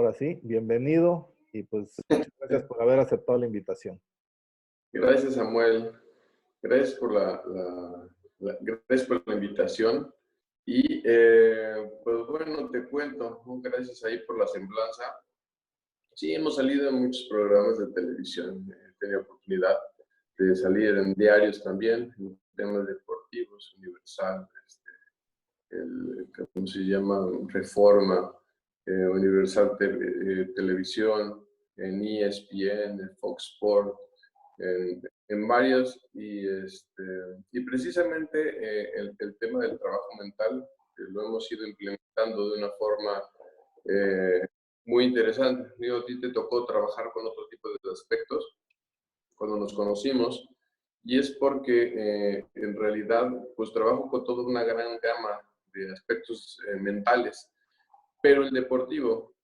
ahora sí, bienvenido y pues muchas gracias por haber aceptado la invitación. Gracias, Samuel. Gracias por gracias por la invitación. Y pues bueno, te cuento, ¿no? Gracias ahí por la semblanza. Sí, hemos salido en muchos programas de televisión. He tenido oportunidad de salir en diarios también, en temas deportivos, Universal, ¿cómo se llama? Reforma, Universal Televisión, en ESPN, en Fox Sports, en varios, y precisamente el tema del trabajo mental lo hemos ido implementando de una forma muy interesante. Digo, a ti te tocó trabajar con otro tipo de aspectos cuando nos conocimos, y es porque en realidad pues trabajo con toda una gran gama de aspectos mentales, pero el deportivo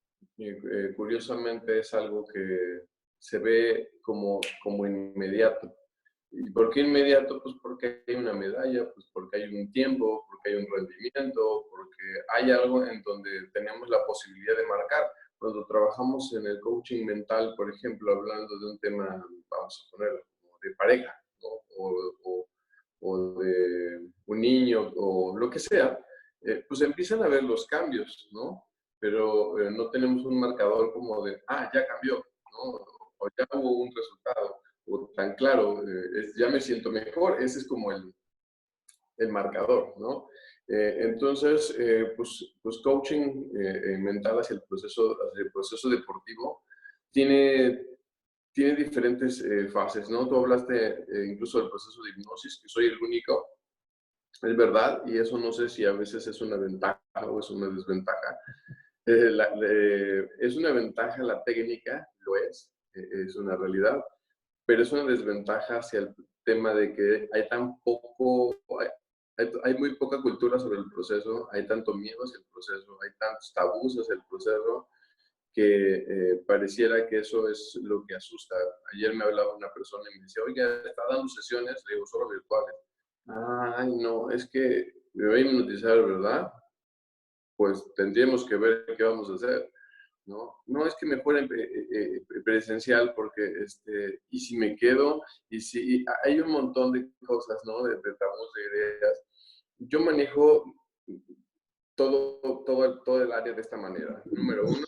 curiosamente es algo que se ve como inmediato. ¿Y por qué inmediato? Pues porque hay una medalla, pues porque hay un tiempo, porque hay un rendimiento, porque hay algo en donde tenemos la posibilidad de marcar. Cuando trabajamos en el coaching mental, por ejemplo, hablando de un tema, vamos a ponerlo, de pareja, ¿no? o de un niño, o lo que sea, pues empiezan a ver los cambios, ¿no? Pero no tenemos un marcador como de, ya cambió, ¿no? O ya hubo un resultado, o tan claro, ya me siento mejor. Ese es como el marcador, ¿no? Entonces, pues coaching mental hacia el proceso deportivo tiene diferentes fases, ¿no? Tú hablaste incluso del proceso de hipnosis, que soy el único, es verdad, y eso no sé si a veces es una ventaja o es una desventaja. Es una ventaja la técnica, lo es una realidad, pero es una desventaja hacia el tema de que hay muy poca cultura sobre el proceso, hay tanto miedo hacia el proceso, hay tantos tabús hacia el proceso, que pareciera que eso es lo que asusta. Ayer me hablaba una persona y me decía, oye, ¿está dando sesiones? Le digo, solo virtuales. Ay, no, es que me voy a hipnotizar, ¿verdad? Pues tendríamos que ver qué vamos a hacer, ¿no? No es que me fuera presencial porque, y si me quedo, y si hay un montón de cosas, ¿no? De tabús, de ideas. Yo manejo todo el área de esta manera. Número uno,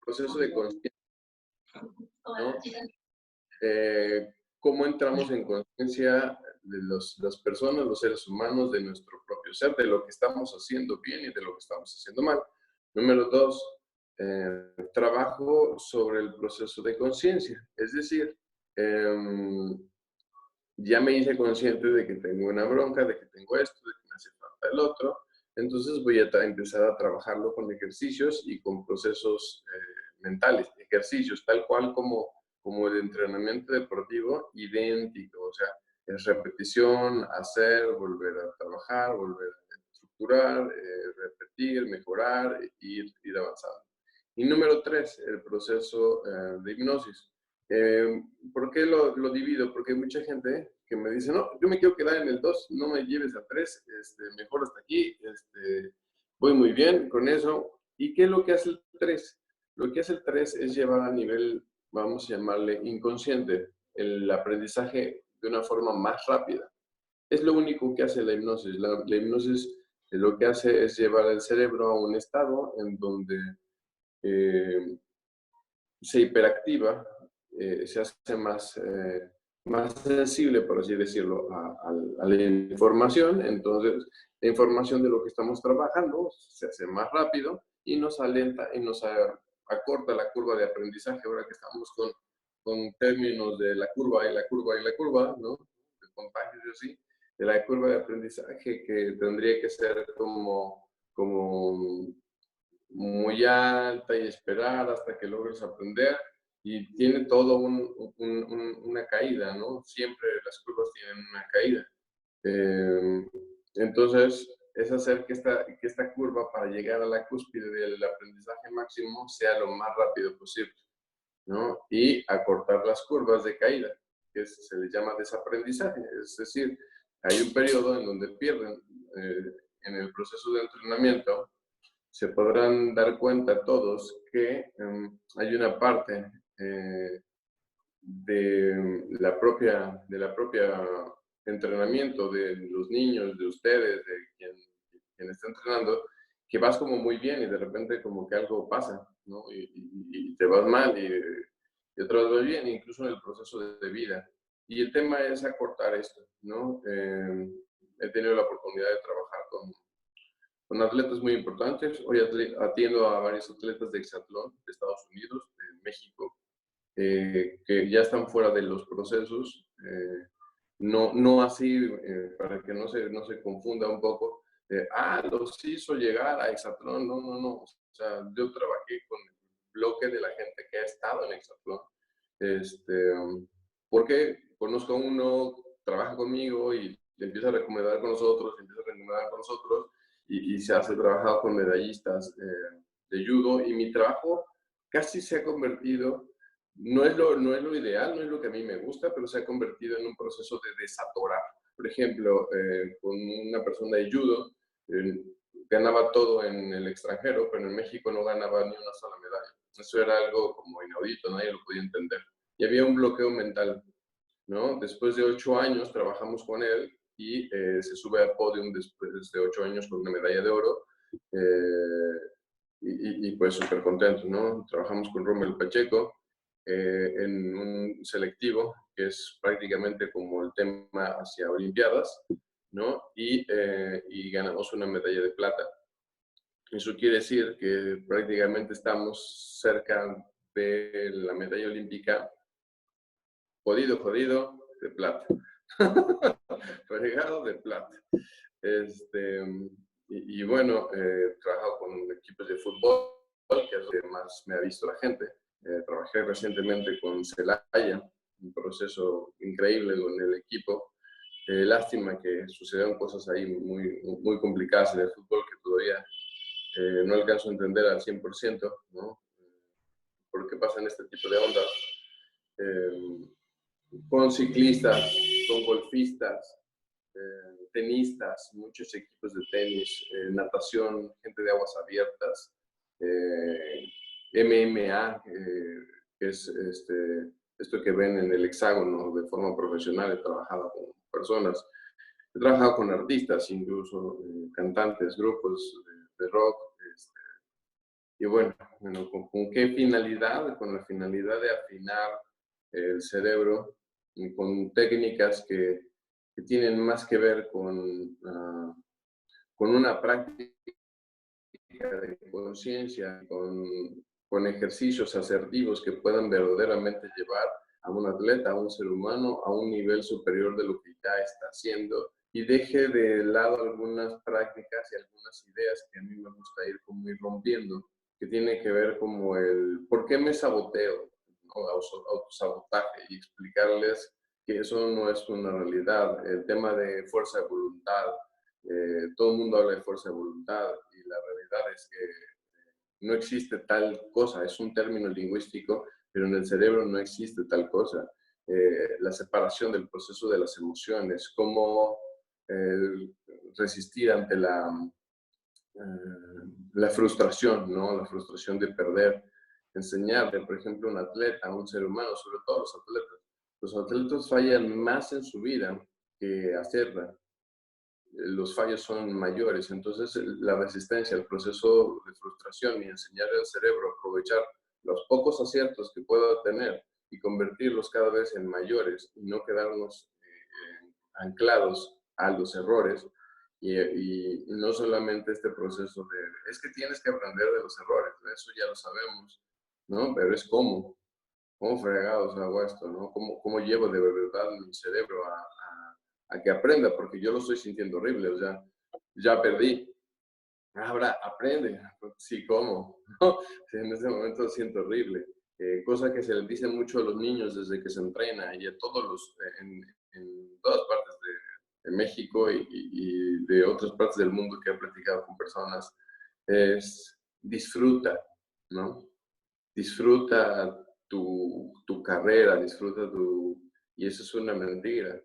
proceso de conciencia, ¿no? Cómo entramos en conciencia de las personas, los seres humanos, de nuestro propio ser, de lo que estamos haciendo bien y de lo que estamos haciendo mal. Número dos, trabajo sobre el proceso de conciencia, es decir, ya me hice consciente de que tengo una bronca, de que tengo esto, de que me hace falta el otro, entonces voy a empezar a trabajarlo con ejercicios y con procesos mentales, ejercicios tal cual como el entrenamiento deportivo, idéntico, o sea, es repetición, hacer, volver a trabajar, volver a estructurar, repetir, mejorar, ir avanzando. Y número tres, el proceso de hipnosis. ¿Por qué lo divido? Porque hay mucha gente que me dice, no, yo me quiero quedar en el 2, no me lleves a 3, mejor hasta aquí, voy muy bien con eso. ¿Y qué es lo que hace el 3? Lo que hace el 3 es llevar a nivel, vamos a llamarle inconsciente, el aprendizaje de una forma más rápida. Es lo único que hace la hipnosis. La hipnosis lo que hace es llevar el cerebro a un estado en donde se hiperactiva, se hace más sensible, por así decirlo, a la información. Entonces, la información de lo que estamos trabajando se hace más rápido y nos alenta y nos acorta la curva de aprendizaje. Ahora que estamos con términos de la curva y la curva y la curva, ¿no? De contagios y así, de la curva de aprendizaje que tendría que ser como muy alta y esperar hasta que logres aprender, y tiene todo una caída, ¿no? Siempre las curvas tienen una caída. Entonces, es hacer que esta curva, para llegar a la cúspide del aprendizaje máximo, sea lo más rápido posible, ¿no? Y acortar las curvas de caída, que se le llama desaprendizaje. Es decir, hay un periodo en donde pierden en el proceso de entrenamiento, se podrán dar cuenta todos que hay una parte de la propia entrenamiento de los niños, de ustedes, de quien está entrenando, que vas como muy bien y de repente como que algo pasa, ¿no? Y te vas mal y otra vez vas bien, incluso en el proceso de vida. Y el tema es acortar esto, ¿no? He tenido la oportunidad de trabajar con atletas muy importantes. Hoy atiendo a varios atletas de hexatlón de Estados Unidos, de México, que ya están fuera de los procesos. No así, para que no se confunda un poco, los hizo llegar a hexatlón. No, no, no. O sea, yo trabajé con el bloque de la gente que ha estado en hexatlón. Porque conozco a uno, trabaja conmigo y le empieza a recomendar con nosotros, y se hace trabajado con medallistas de judo, y mi trabajo casi se ha convertido, no es lo ideal, no es lo que a mí me gusta, pero se ha convertido en un proceso de desatorar. Por ejemplo, con una persona de judo, eh, ganaba todo en el extranjero, pero en México no ganaba ni una sola medalla. Eso era algo como inaudito, nadie lo podía entender. Y había un bloqueo mental, ¿no? Después de 8 años trabajamos con él y se sube al podium después de 8 años con una medalla de oro. Y pues súper contento, ¿no? Trabajamos con Rommel Pacheco en un selectivo que es prácticamente como el tema hacia Olimpiadas, ¿no? Y ganamos una medalla de plata. Eso quiere decir que prácticamente estamos cerca de la medalla olímpica, jodido, de plata. Regado de plata. Y bueno, he trabajado con equipos de fútbol, que es lo que más me ha visto la gente. Trabajé recientemente con Celaya, un proceso increíble con el equipo. Lástima que sucedieron cosas ahí muy, muy complicadas en el fútbol que todavía no alcanzo a entender al 100%, ¿no? ¿Por qué pasan este tipo de ondas? Con ciclistas, con golfistas, tenistas, muchos equipos de tenis, natación, gente de aguas abiertas, MMA, que es esto que ven en el hexágono de forma profesional. He trabajado con personas, he trabajado con artistas, incluso cantantes, grupos de rock. Y bueno, ¿con qué finalidad? Con la finalidad de afinar el cerebro y con técnicas que tienen más que ver con una práctica de conciencia, con ejercicios asertivos que puedan verdaderamente llevar a un atleta, a un ser humano, a un nivel superior de lo que ya está haciendo, y deje de lado algunas prácticas y algunas ideas que a mí me gusta ir como ir rompiendo, que tiene que ver como el ¿por qué me saboteo? ¿No? Autosabotaje, y explicarles que eso no es una realidad. El tema de fuerza de voluntad, todo el mundo habla de fuerza de voluntad, y la realidad es que no existe tal cosa. Es un término lingüístico, pero en el cerebro no existe tal cosa. La separación del proceso de las emociones, cómo resistir ante la frustración, ¿no? La frustración de perder. Enseñarle, por ejemplo, a un atleta, a un ser humano, sobre todo los atletas. Los atletas fallan más en su vida que aciertan. Los fallos son mayores. Entonces, la resistencia, el proceso de frustración, y enseñarle al cerebro a aprovechar los pocos aciertos que pueda tener y convertirlos cada vez en mayores, y no quedarnos anclados a los errores. Y no solamente este proceso de, es que tienes que aprender de los errores, eso ya lo sabemos, ¿no? Pero es cómo fregados hago esto, ¿no? ¿Cómo llevo de verdad mi cerebro a que aprenda? Porque yo lo estoy sintiendo horrible, o sea, ya perdí. Ahora aprende. Sí, ¿cómo? Sí, en ese momento lo siento horrible. Cosa que se les dice mucho a los niños desde que se entrena, y a todos en todas partes de México y de otras partes del mundo que he platicado con personas, es disfruta, ¿no? Disfruta tu carrera, disfruta tu... Y eso es una mentira.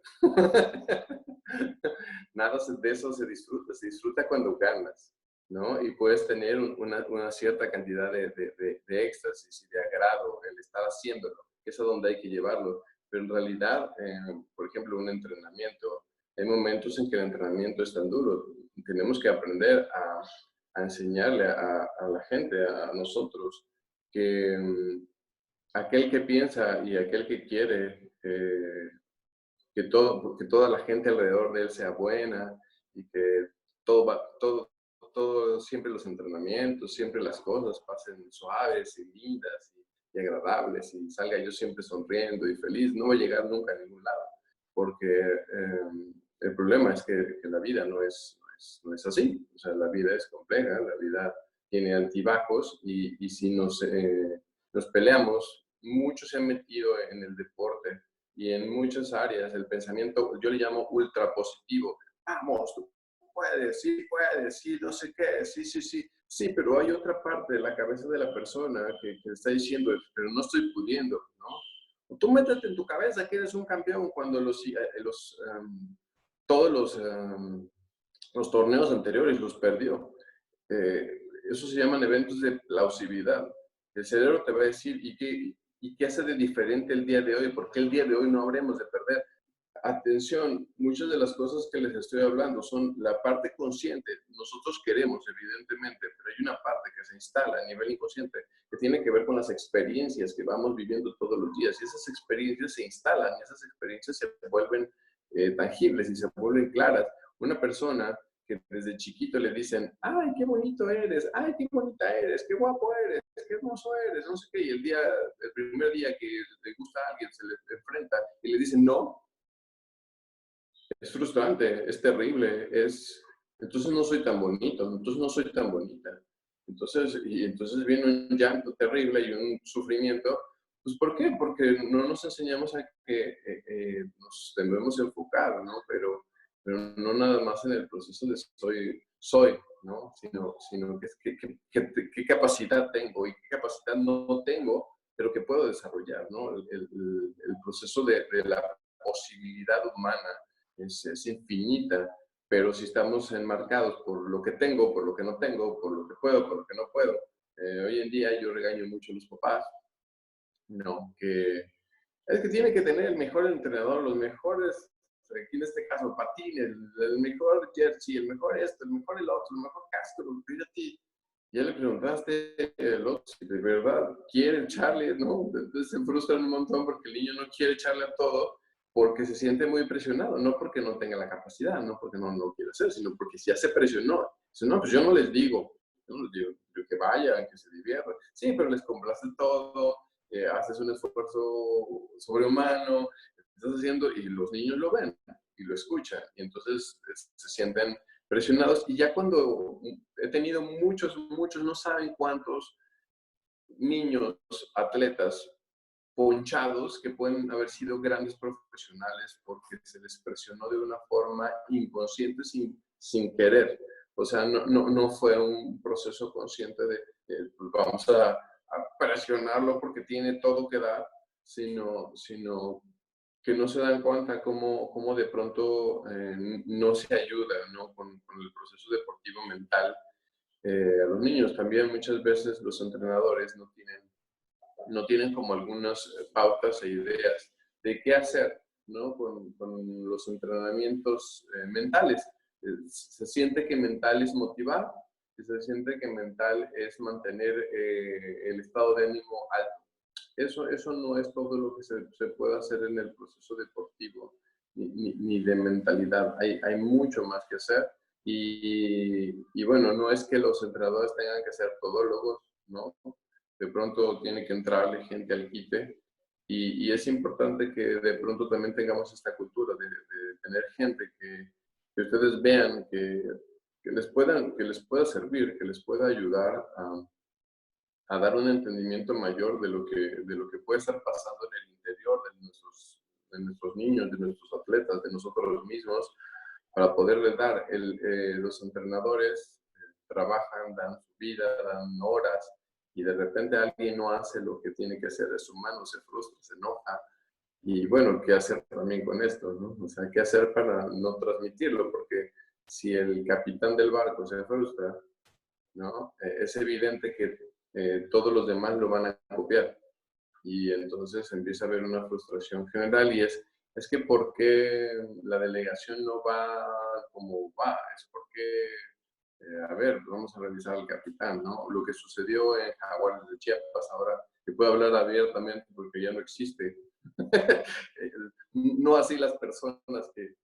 Nada de eso se disfruta cuando ganas, ¿no? Y puedes tener una cierta cantidad de éxtasis y de agrado el estar haciéndolo. Es a donde hay que llevarlo. Pero en realidad, por ejemplo, un entrenamiento, hay momentos en que el entrenamiento es tan duro. Tenemos que aprender a enseñarle a la gente, a nosotros, que aquel que piensa y aquel que quiere que toda la gente alrededor de él sea buena y que todo, siempre los entrenamientos, siempre las cosas pasen suaves y lindas y agradables y salga yo siempre sonriendo y feliz, no va a llegar nunca a ningún lado, porque el problema es que la vida no es así, o sea, la vida es compleja, la vida tiene altibajos y si nos peleamos, muchos se han metido en el deporte y en muchas áreas el pensamiento, yo le llamo ultra positivo. Vamos, tú puedes, sí, no sé qué, sí, sí, sí. Sí, pero hay otra parte de la cabeza de la persona que está diciendo, pero no estoy pudiendo, ¿no? Tú métete en tu cabeza que eres un campeón cuando todos los torneos anteriores los perdió. Eso se llaman eventos de plausibilidad. El cerebro te va a decir, ¿y qué hace de diferente el día de hoy? ¿Por qué el día de hoy no habremos de perder? Atención, muchas de las cosas que les estoy hablando son la parte consciente. Nosotros queremos, evidentemente, pero hay una parte que se instala a nivel inconsciente que tiene que ver con las experiencias que vamos viviendo todos los días. Y esas experiencias se instalan, y esas experiencias se vuelven tangibles y se vuelven claras. Una persona que desde chiquito le dicen, ay, qué bonito eres, ay, qué bonita eres, qué guapo eres, qué hermoso eres, no sé qué, y el primer día que le gusta a alguien se le enfrenta y le dicen no, es frustrante, es terrible, entonces no soy tan bonito, entonces no soy tan bonita. Entonces viene un llanto terrible y un sufrimiento. Pues ¿por qué? Porque no nos enseñamos a que nos debemos enfocar, ¿no? Pero no nada más en el proceso de soy, ¿no? Sino qué capacidad tengo y qué capacidad no tengo, pero que puedo desarrollar, ¿no? El proceso de la posibilidad humana es infinita, pero si estamos enmarcados por lo que tengo, por lo que no tengo, por lo que puedo, por lo que no puedo, hoy en día yo regaño mucho a los papás, no, que es que tiene que tener el mejor entrenador, los mejores, aquí en este caso, patines, el mejor jersey, el mejor esto, el mejor el otro, el mejor casco, fíjate. Ya le preguntaste el otro si de verdad quiere echarle, ¿no? Entonces se frustran un montón porque el niño no quiere echarle a todo porque se siente muy presionado, no porque no tenga la capacidad, no porque no lo quiera hacer, sino porque si ya se presionó. Dice, no, pues yo no les digo, que vayan, que se diviertan. Sí, pero les complace todo, haces un esfuerzo sobrehumano, estás haciendo y los niños lo ven y lo escuchan y entonces se sienten presionados y ya cuando he tenido muchos, no saben cuántos niños atletas ponchados que pueden haber sido grandes profesionales porque se les presionó de una forma inconsciente sin querer. O sea, no fue un proceso consciente de pues vamos a presionarlo porque tiene todo que dar, sino que no se dan cuenta cómo de pronto no se ayuda, ¿no? con el proceso deportivo mental. A los niños también muchas veces los entrenadores no tienen como algunas pautas e ideas de qué hacer, ¿no? Con los entrenamientos mentales. Se siente que mental es motivar, se siente que mental es mantener el estado de ánimo alto. Eso no es todo lo que se puede hacer en el proceso deportivo, ni de mentalidad. Hay mucho más que hacer. Y bueno, no es que los entrenadores tengan que ser todólogos, ¿no? De pronto tiene que entrarle gente al quite y es importante que de pronto también tengamos esta cultura de tener gente que ustedes vean que les pueda servir, que les pueda ayudar a dar un entendimiento mayor de lo que puede estar pasando en el interior de nuestros niños, de nuestros atletas, de nosotros mismos, para poderles dar. Los entrenadores trabajan, dan su vida, dan horas, y de repente alguien no hace lo que tiene que hacer, es humano, se frustra, se enoja. Y bueno, ¿qué hacer también con esto, no? O sea, ¿qué hacer para no transmitirlo? Porque si el capitán del barco se frustra, ¿no? Es evidente que todos los demás lo van a copiar. Y entonces empieza a haber una frustración general y es que ¿por qué la delegación no va como va? Es porque, a ver, vamos a revisar al capitán, ¿no? Lo que sucedió en Jaguares de Chiapas ahora, que puedo hablar abiertamente porque ya no existe. No así las personas que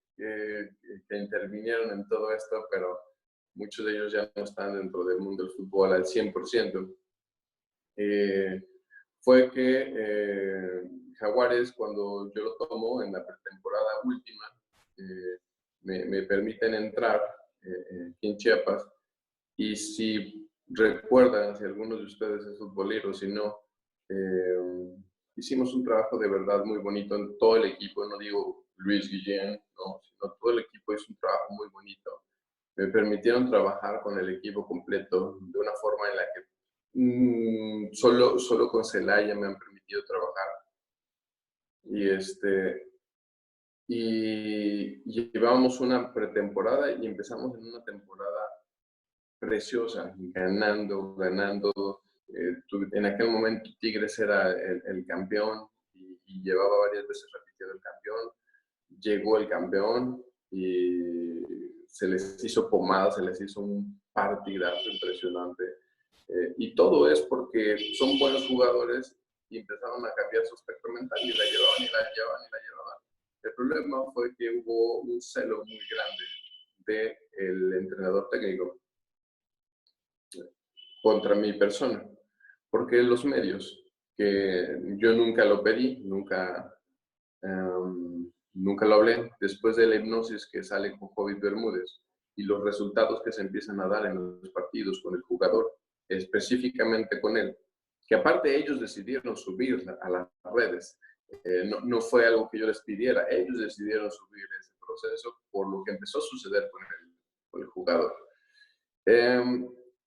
intervinieron en todo esto, pero muchos de ellos ya no están dentro del mundo del fútbol al 100%. Fue que Jaguares, cuando yo lo tomo en la pretemporada última, me permiten entrar aquí en Chiapas. Y si recuerdan, si algunos de ustedes es futbolero, si no, hicimos un trabajo de verdad muy bonito en todo el equipo. No digo Luis Guillén, no, sino todo el equipo hizo un trabajo muy bonito. Me permitieron trabajar con el equipo completo de una forma en la que solo con Celaya me han permitido trabajar. Y llevábamos una pretemporada y empezamos en una temporada preciosa, ganando. En aquel momento Tigres era el campeón y llevaba varias veces repitiendo el campeón. Llegó el campeón y se les hizo pomada, se les hizo un partidazo impresionante. Y todo es porque son buenos jugadores y empezaron a cambiar su aspecto mental y la llevaban y la llevaban y la llevaban. El problema fue que hubo un celo muy grande del entrenador técnico contra mi persona, porque los medios, que yo nunca lo pedí, nunca lo hablé, después de la hipnosis que sale con Jovit Bermúdez y los resultados que se empiezan a dar en los partidos con el jugador, específicamente con él, que aparte ellos decidieron subir a las redes, no fue algo que yo les pidiera, ellos decidieron subir ese proceso por lo que empezó a suceder con el jugador.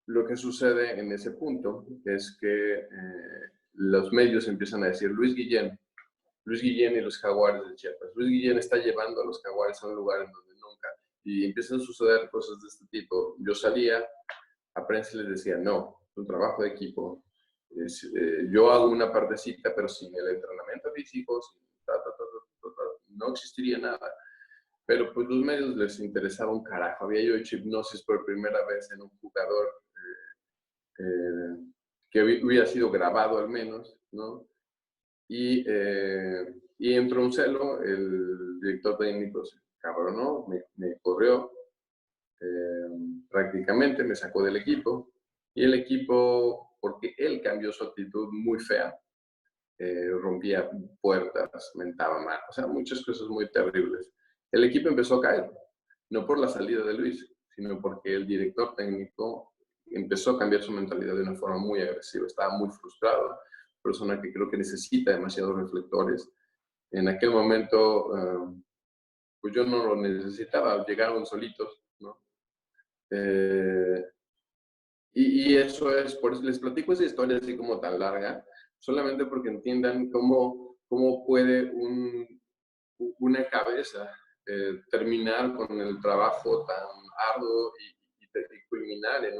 Lo que sucede en ese punto es que los medios empiezan a decir Luis Guillén y los Jaguares de Chiapas. Luis Guillén está llevando a los Jaguares a un lugar en donde nunca. Y empiezan a suceder cosas de este tipo. Yo salía a prensa y les decía, no, es un trabajo de equipo. Yo hago una partecita, pero sin el entrenamiento físico, no existiría nada. Pero pues los medios les interesaba un carajo. Había yo hecho hipnosis por primera vez en un jugador que hubiera sido grabado al menos, ¿no? Y entró un celo, el director técnico se cabronó, me corrió prácticamente, me sacó del equipo. Y el equipo, porque él cambió su actitud muy fea, rompía puertas, mentaba mal, o sea, muchas cosas muy terribles. El equipo empezó a caer, no por la salida de Luis, sino porque el director técnico empezó a cambiar su mentalidad de una forma muy agresiva, estaba muy frustrado, persona que creo que necesita demasiados reflectores. En aquel momento, pues yo no lo necesitaba, llegaron solitos, ¿no? Y eso es, por eso les platico esa historia así como tan larga, solamente porque entiendan cómo puede una cabeza terminar con el trabajo tan arduo y culminar en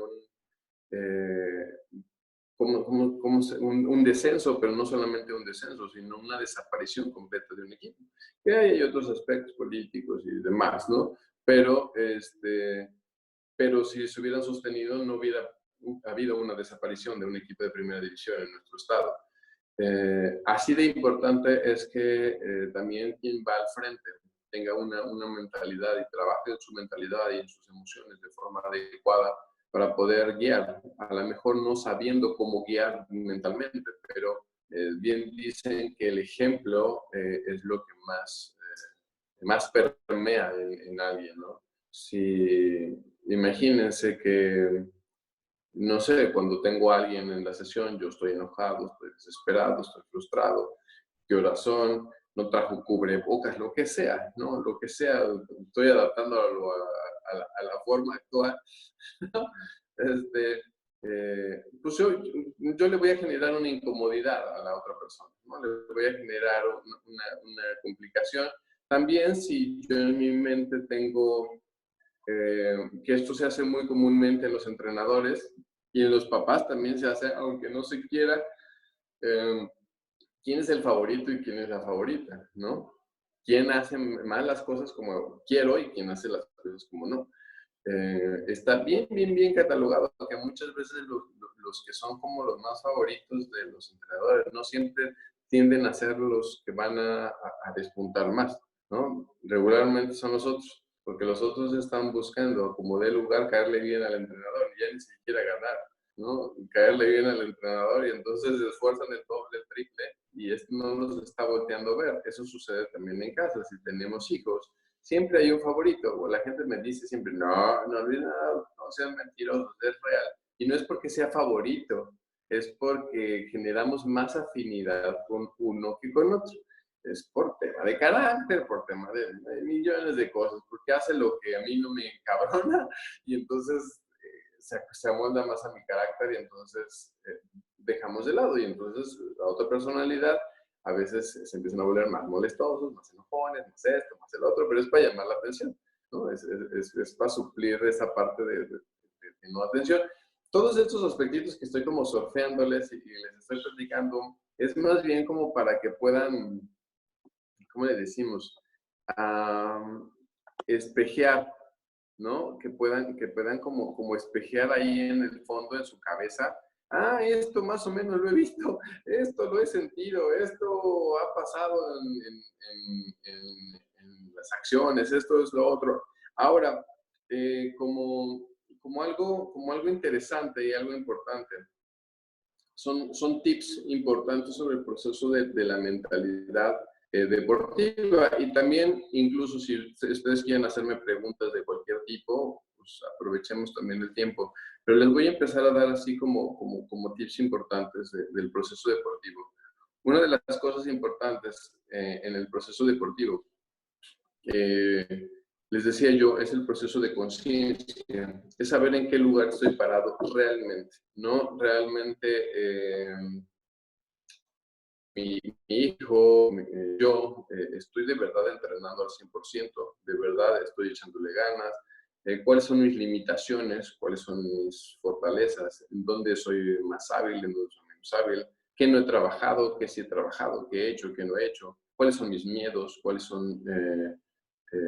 un descenso, pero no solamente un descenso, sino una desaparición completa de un equipo. Que hay otros aspectos políticos y demás, ¿no? Pero si se hubieran sostenido, no hubiera habido una desaparición de un equipo de primera división en nuestro estado. Así de importante es que también quien va al frente tenga una mentalidad y trabaje en su mentalidad y en sus emociones de forma adecuada para poder guiar, a lo mejor no sabiendo cómo guiar mentalmente, pero bien dicen que el ejemplo es lo que más permea en alguien, ¿no? Si, imagínense que no sé, cuando tengo a alguien en la sesión, yo estoy enojado, estoy desesperado, estoy frustrado, qué horas son, no trajo cubrebocas, lo que sea, ¿no? Lo que sea, estoy adaptándolo a la forma actual, ¿no? Pues yo le voy a generar una incomodidad a la otra persona, ¿no? Le voy a generar una complicación. También si yo en mi mente tengo, que esto se hace muy comúnmente en los entrenadores, Y en los papás también se hace, aunque no se quiera, eh, quién es el favorito y quién es la favorita, ¿no? ¿Quién hace más las cosas como quiero y quién hace las cosas como no? Está bien, bien, bien catalogado, que muchas veces los que son como los más favoritos de los entrenadores no siempre tienden a ser los que van a despuntar más, ¿no? Regularmente son los otros, porque los otros están buscando, como de lugar, caerle bien al entrenador y ya ni siquiera ganar, ¿no? Caerle bien al entrenador y entonces se esfuerzan el doble, el triple y esto no nos está volteando a ver. Eso sucede también en casa, si tenemos hijos siempre hay un favorito, o la gente me dice siempre, no, no olviden, no sean mentirosos, es real. Y no es porque sea favorito, es porque generamos más afinidad con uno que con otro. Es por tema de carácter, por tema de millones de cosas, porque hace lo que a mí no me encabrona y entonces se amolda más a mi carácter y entonces dejamos de lado y entonces la otra personalidad a veces se empiezan a volver más molestosos, más enojones, más esto, más el otro, pero es para llamar la atención, ¿no? Es para suplir esa parte de no atención. Todos estos aspectitos que estoy como surfeándoles y les estoy platicando, es más bien como para que puedan, ¿cómo le decimos? Um, espejear, ¿no? Que puedan como espejear ahí en el fondo, en su cabeza. Ah, esto más o menos lo he visto, esto lo he sentido, esto ha pasado en las acciones, esto es lo otro. Ahora, como algo interesante y algo importante, son tips importantes sobre el proceso de la mentalidad deportiva y también incluso si ustedes quieren hacerme preguntas de cualquier tipo, pues aprovechemos también el tiempo. Pero les voy a empezar a dar así como tips importantes del proceso deportivo. Una de las cosas importantes en el proceso deportivo eh, les decía yo, es el proceso de conciencia, es saber en qué lugar estoy parado realmente, no realmente mi hijo, yo, estoy de verdad entrenando al 100%, de verdad estoy echándole ganas, cuáles son mis limitaciones, cuáles son mis fortalezas, en dónde soy más hábil, en dónde soy menos hábil, qué no he trabajado, qué sí he trabajado, qué he hecho, qué no he hecho, cuáles son mis miedos, cuáles son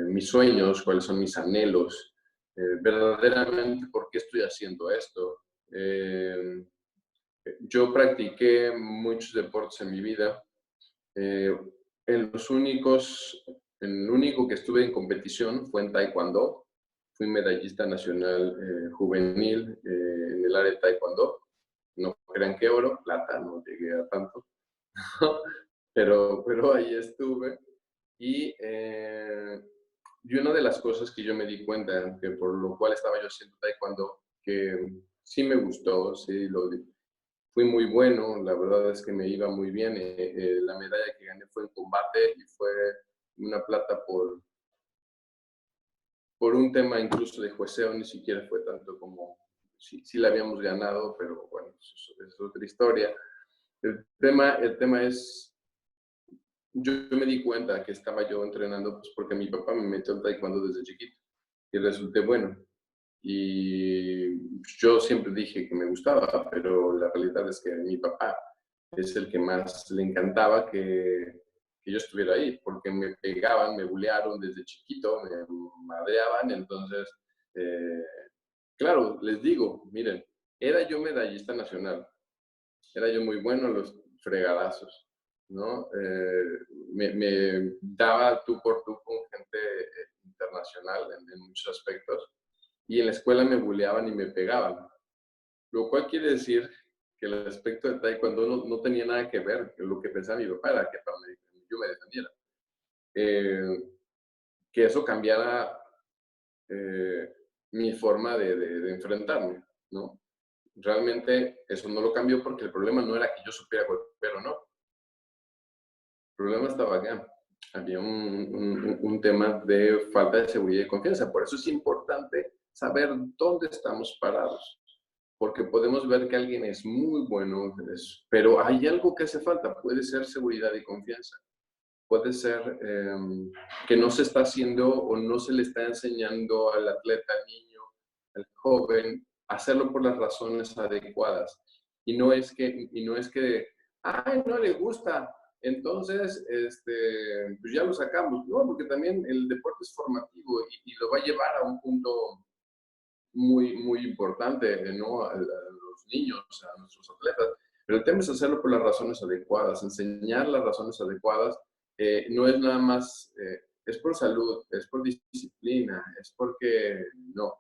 mis sueños, cuáles son mis anhelos, verdaderamente por qué estoy haciendo esto. Yo practiqué muchos deportes en mi vida. Eh, el único que estuve en competición fue en Taekwondo. Fui medallista nacional juvenil en el área de Taekwondo. No crean que oro, plata, no llegué a tanto. pero ahí estuve. Y una de las cosas que yo me di cuenta, que por lo cual estaba yo haciendo Taekwondo, que sí me gustó, sí fui muy bueno, la verdad es que me iba muy bien. La medalla que gané fue en combate y fue una plata por un tema incluso de jueceo, ni siquiera fue tanto como si la habíamos ganado, pero bueno, eso es otra historia. El tema es, yo me di cuenta que estaba yo entrenando pues porque mi papá me metió en taekwondo desde chiquito y resulté bueno. Y yo siempre dije que me gustaba, pero la realidad es que mi papá es el que más le encantaba que yo estuviera ahí, porque me pegaban, me bulearon desde chiquito, me madreaban, entonces, eh, claro, les digo, miren, era yo medallista nacional, era yo muy bueno en los fregadazos, ¿no? Me daba tú por tú con gente internacional en muchos aspectos, y en la escuela me buleaban y me pegaban, lo cual quiere decir que el aspecto de taekwondo no tenía nada que ver con lo que pensaba mi papá, era que para yo me defendiera. Que eso cambiara mi forma de enfrentarme, ¿no? Realmente eso no lo cambió porque el problema no era que yo supiera golpear o no. El problema estaba acá. Había un tema de falta de seguridad y confianza. Por eso es importante saber dónde estamos parados. Porque podemos ver que alguien es muy bueno, pero hay algo que hace falta. Puede ser seguridad y confianza. Puede ser que no se está haciendo o no se le está enseñando al atleta, al niño, al joven, hacerlo por las razones adecuadas. Y no es que, ay, no le gusta, entonces, pues ya lo sacamos. No, porque también el deporte es formativo y lo va a llevar a un punto muy, muy importante, ¿no? A los niños, a nuestros atletas. Pero el tema es hacerlo por las razones adecuadas, enseñar las razones adecuadas. No es nada más, es por salud, es por disciplina, es porque no,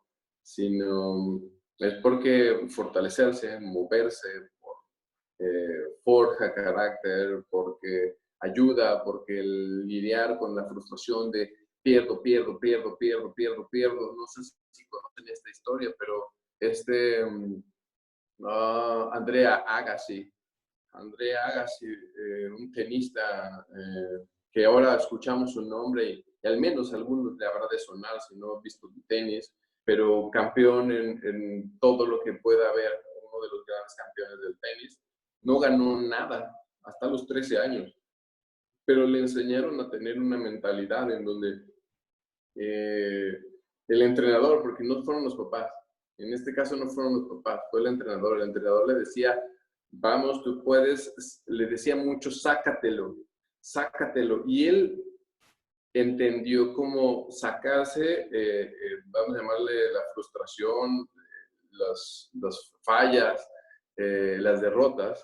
sino es porque fortalecerse, moverse, forja carácter, porque ayuda, porque el lidiar con la frustración de pierdo, pierdo, pierdo, pierdo, pierdo, pierdo. No sé si conocen esta historia, pero Andrea Agassi, un tenista que ahora escuchamos su nombre y al menos a algunos le habrá de sonar si no han visto tenis, pero campeón en todo lo que pueda haber, uno de los grandes campeones del tenis. No ganó nada hasta los 13 años, pero le enseñaron a tener una mentalidad en donde eh, el entrenador, porque no fueron los papás, en este caso no fueron los papás, fue el entrenador le decía, vamos, tú puedes, le decía mucho, sácatelo, sácatelo, y él entendió cómo sacarse, vamos a llamarle la frustración, las fallas, las derrotas,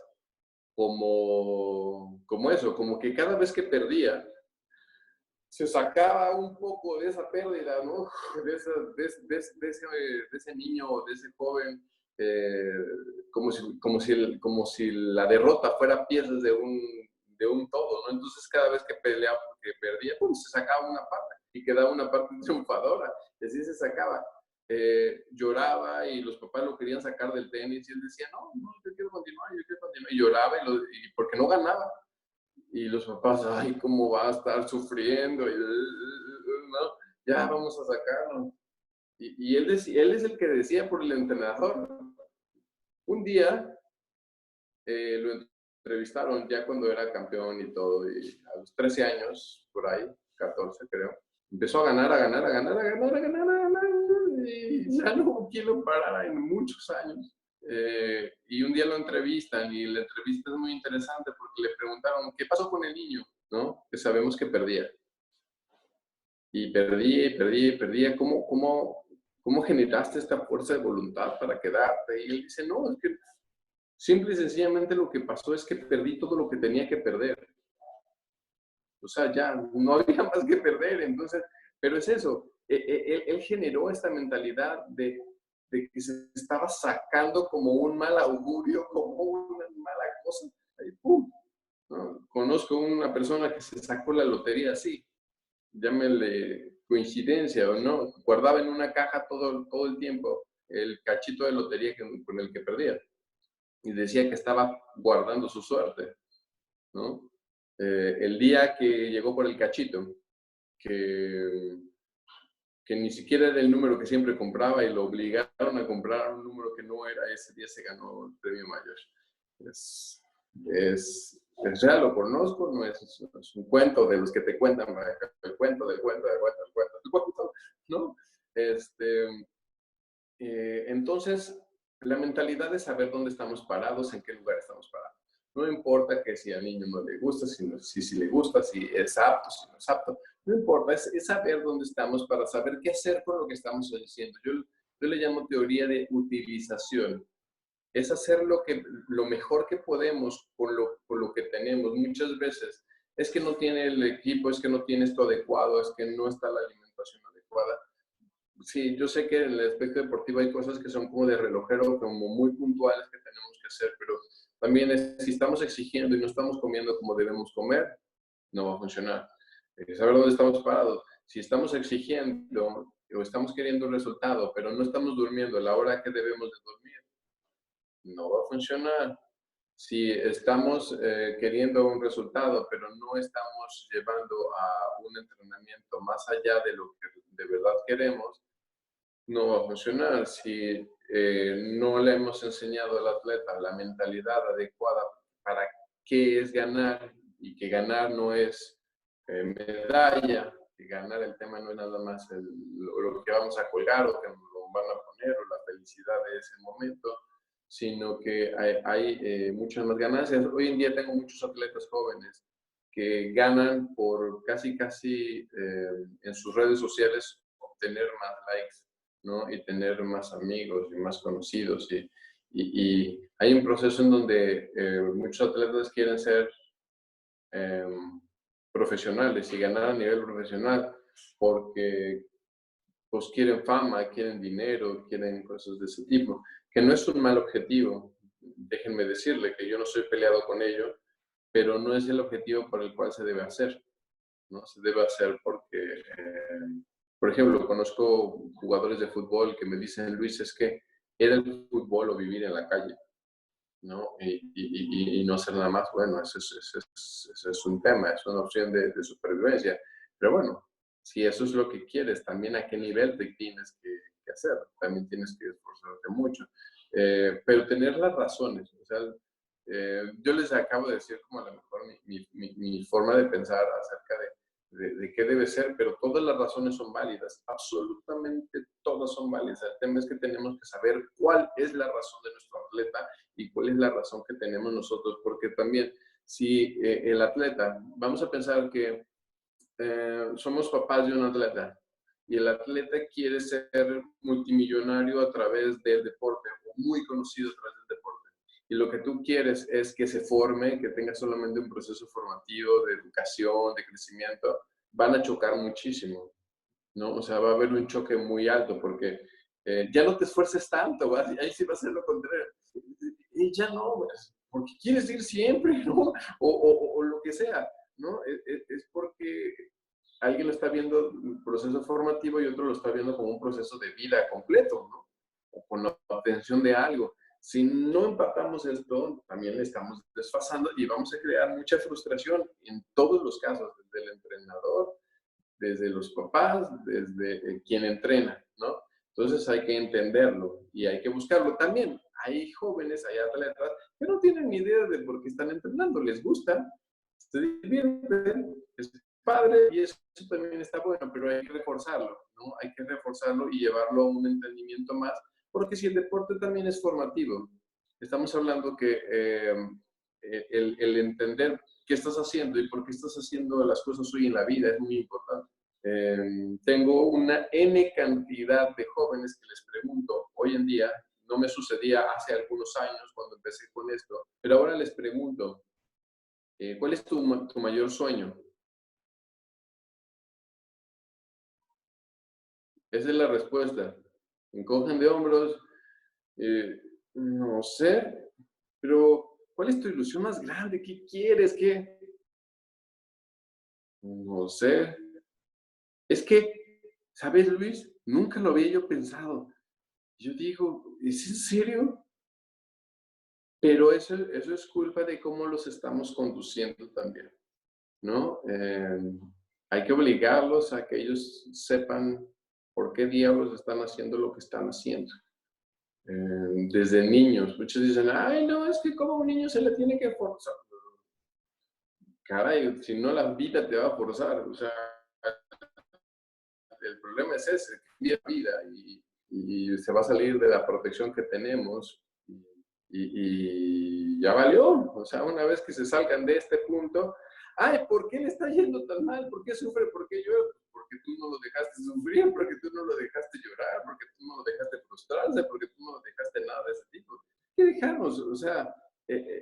como eso, como que cada vez que perdía, se sacaba un poco de esa pérdida, ¿no? De ese niño, de ese joven, eh, como si la derrota fuera piezas de un todo, ¿no? Entonces cada vez que peleaba, que perdía, pues se sacaba una parte y quedaba una parte triunfadora, y así se sacaba. Lloraba y los papás lo querían sacar del tenis y él decía, no, no, yo quiero continuar, y lloraba y porque no ganaba. Y los papás, ay, ¿cómo va a estar sufriendo? Y, no, ya vamos a sacarlo. Y él es el que decía por el entrenador. Un día lo entrevistaron ya cuando era campeón y todo, y a los 13 años, por ahí, 14 creo, empezó a ganar, a ganar, a ganar, a ganar, a ganar, a ganar, y ya no hubo quien lo parara en muchos años. Y un día lo entrevistan y la entrevista es muy interesante porque le preguntaron, ¿qué pasó con el niño? ¿No? Que sabemos que perdía. Y perdía y perdía y perdía. ¿Cómo generaste esta fuerza de voluntad para quedarte? Y él dice, no, es que simple y sencillamente lo que pasó es que perdí todo lo que tenía que perder. O sea, ya no había más que perder. Entonces, pero es eso. Él generó esta mentalidad de que se estaba sacando como un mal augurio, como una mala cosa. Y ¡pum! ¿No? Conozco una persona que se sacó la lotería así, llámele coincidencia o no, guardaba en una caja todo el tiempo el cachito de lotería con el que perdía y decía que estaba guardando su suerte, ¿no? El día que llegó por el cachito, que ni siquiera era el número que siempre compraba y lo obligaron a comprar un número que no era, ese día se ganó el premio mayor. Es real, lo conozco, no es un cuento de los que te cuentan, el cuento, del cuento, del cuento, del cuento, del cuento, ¿no? Entonces, la mentalidad es saber dónde estamos parados, en qué lugar estamos parados. No importa que si al niño no le gusta, si le gusta, si es apto, si no es apto. No importa, es saber dónde estamos para saber qué hacer con lo que estamos haciendo. Yo le llamo teoría de utilización. Es hacer lo mejor que podemos con lo que tenemos. Muchas veces es que no tiene el equipo, es que no tiene esto adecuado, es que no está la alimentación adecuada. Sí, yo sé que en el aspecto deportivo hay cosas que son como de relojero, como muy puntuales que tenemos que hacer, pero también si estamos exigiendo y no estamos comiendo como debemos comer, no va a funcionar. Hay que saber dónde estamos parados. Si estamos exigiendo o estamos queriendo un resultado, pero no estamos durmiendo a la hora que debemos de dormir, no va a funcionar. Si estamos queriendo un resultado, pero no estamos llevando a un entrenamiento más allá de lo que de verdad queremos, no va a funcionar. Si no le hemos enseñado al atleta la mentalidad adecuada para qué es ganar y que ganar no es medalla, que ganar el tema no es nada más lo que vamos a colgar o que nos lo van a poner o la felicidad de ese momento, sino que hay muchas más ganancias. Hoy en día tengo muchos atletas jóvenes que ganan por casi en sus redes sociales obtener más likes, ¿no? Y tener más amigos y más conocidos. Y hay un proceso en donde muchos atletas quieren ser profesionales y ganar a nivel profesional porque pues quieren fama, quieren dinero, quieren cosas de ese tipo, que no es un mal objetivo. Déjenme decirle que yo no soy peleado con ello, pero no es el objetivo por el cual se debe hacer, ¿no? Se debe hacer porque, por ejemplo, conozco jugadores de fútbol que me dicen, Luis, es que era el fútbol o vivir en la calle, ¿no? Y no hacer nada más. Bueno, eso es un tema, es una opción de supervivencia. Pero bueno, si eso es lo que quieres, también a qué nivel te tienes que hacer. También tienes que esforzarte mucho. Pero tener las razones, o sea, yo les acabo de decir como a lo mejor mi forma de pensar acerca de qué debe ser, pero todas las razones son válidas, absolutamente todas son válidas. El tema es que tenemos que saber cuál es la razón de nuestro atleta y cuál es la razón que tenemos nosotros, porque también si el atleta, vamos a pensar que somos papás de un atleta y el atleta quiere ser multimillonario a través del deporte o muy conocido a través del deporte. Y lo que tú quieres es que se forme, que tenga solamente un proceso formativo de educación, de crecimiento, van a chocar muchísimo, ¿no? O sea, va a haber un choque muy alto porque ya no te esfuerces tanto, ¿va? Ahí sí va a ser lo contrario. Y ya no, pues, porque quieres ir siempre, ¿no? O lo que sea, ¿no? Es porque alguien lo está viendo un proceso formativo y otro lo está viendo como un proceso de vida completo, ¿no? O con la obtención de algo. Si no empatamos esto, también le estamos desfasando y vamos a crear mucha frustración en todos los casos, desde el entrenador, desde los papás, desde quien entrena, ¿no? Entonces hay que entenderlo y hay que buscarlo. También hay jóvenes, hay atletas que no tienen ni idea de por qué están entrenando, les gusta, se divierten, es padre y eso también está bueno, pero hay que reforzarlo, ¿no? Hay que reforzarlo y llevarlo a un entendimiento más, porque si el deporte también es formativo, estamos hablando que el entender qué estás haciendo y por qué estás haciendo las cosas hoy en la vida es muy importante. Tengo una N cantidad de jóvenes que les pregunto hoy en día, no me sucedía hace algunos años cuando empecé con esto, pero ahora les pregunto, ¿cuál es tu mayor sueño? Esa es la respuesta. Encogen de hombros, no sé, pero ¿cuál es tu ilusión más grande? ¿Qué quieres? ¿Qué? No sé. Es que, ¿sabes, Luis? Nunca lo había yo pensado. Yo digo, ¿es en serio? Pero eso es culpa de cómo los estamos conduciendo también, ¿no? Hay que obligarlos a que ellos sepan por qué diablos están haciendo lo que están haciendo. Desde niños, muchos dicen, ay, no, es que como un niño se le tiene que forzar. Caray, si no la vida te va a forzar, o sea, el problema es ese, que es vida y se va a salir de la protección que tenemos y ya valió. O sea, una vez que se salgan de este punto, ay, ¿por qué le está yendo tan mal? ¿Por qué sufre? ¿Por qué llora? Porque tú no lo dejaste sufrir, porque tú no lo dejaste llorar, porque tú no lo dejaste frustrarse, porque tú no lo dejaste nada de ese tipo. Hay que dejarnos, o sea,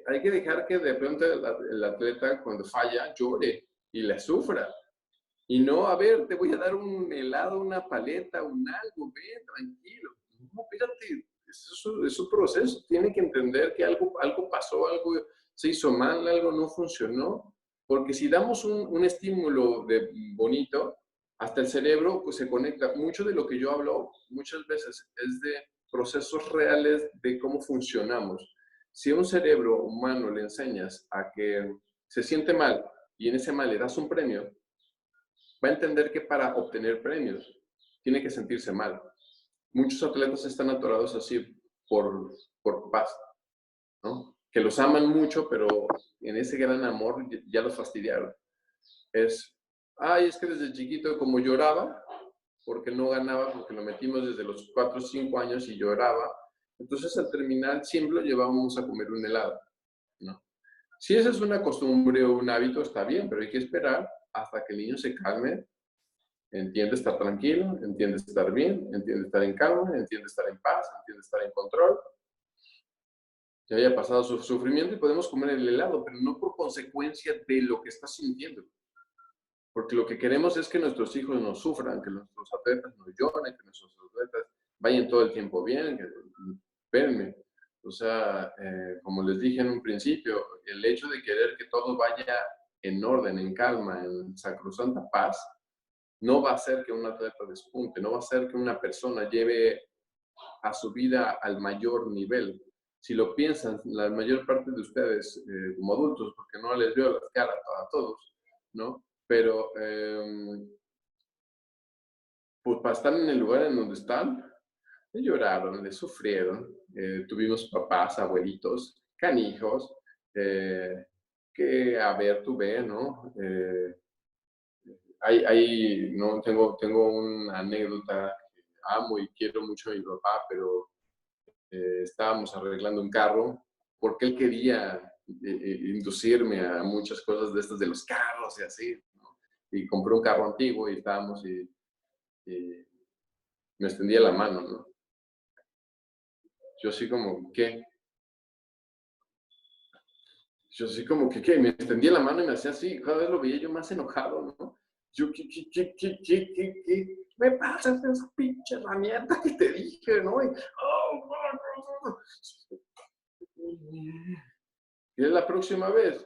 hay que dejar que de pronto el atleta cuando falla llore y le sufra. Y no, a ver, te voy a dar un helado, una paleta, un algo, ven, tranquilo. No, espérate, es un proceso. Tiene que entender que algo pasó, algo se hizo mal, algo no funcionó. Porque si damos un estímulo bonito, hasta el cerebro pues, se conecta. Mucho de lo que yo hablo muchas veces es de procesos reales de cómo funcionamos. Si a un cerebro humano le enseñas a que se siente mal y en ese mal le das un premio, va a entender que para obtener premios tiene que sentirse mal. Muchos atletas están atorados así por paz, ¿no? Que los aman mucho, pero en ese gran amor ya los fastidiaron. Es que desde chiquito como lloraba, porque no ganaba, porque lo metimos desde los 4 o 5 años y lloraba. Entonces, al terminar, siempre lo llevábamos a comer un helado, ¿no? Si esa es una costumbre o un hábito, está bien, pero hay que esperar hasta que el niño se calme, entiende estar tranquilo, entiende estar bien, entiende estar en calma, entiende estar en paz, entiende estar en control, que haya pasado su sufrimiento y podemos comer el helado, pero no por consecuencia de lo que está sintiendo. Porque lo que queremos es que nuestros hijos no sufran, que nuestros atletas no lloren, que nuestros atletas vayan todo el tiempo bien. Espérenme. O sea, como les dije en un principio, el hecho de querer que todo vaya en orden, en calma, en sacrosanta paz, no va a hacer que un atleta despunte, no va a hacer que una persona lleve a su vida al mayor nivel. Si lo piensan, la mayor parte de ustedes como adultos, porque no les veo las caras a todos, ¿no? Pero pues para estar en el lugar en donde están, le lloraron, le sufrieron, tuvimos papás, abuelitos, canijos, que a ver, tú ve, ¿no? No, tengo una anécdota que amo y quiero mucho a mi papá, pero estábamos arreglando un carro porque él quería inducirme a muchas cosas de estas de los carros y así, ¿no? Y compré un carro antiguo y estábamos y me extendía la mano, ¿no? Yo así como, ¿qué? Yo así como que, ¿qué? Me extendía la mano y me hacía así, cada vez lo veía yo más enojado, ¿no? Yo, ¿qué me pasas esa pinche herramienta que te dije, ¿no? Y es la próxima vez.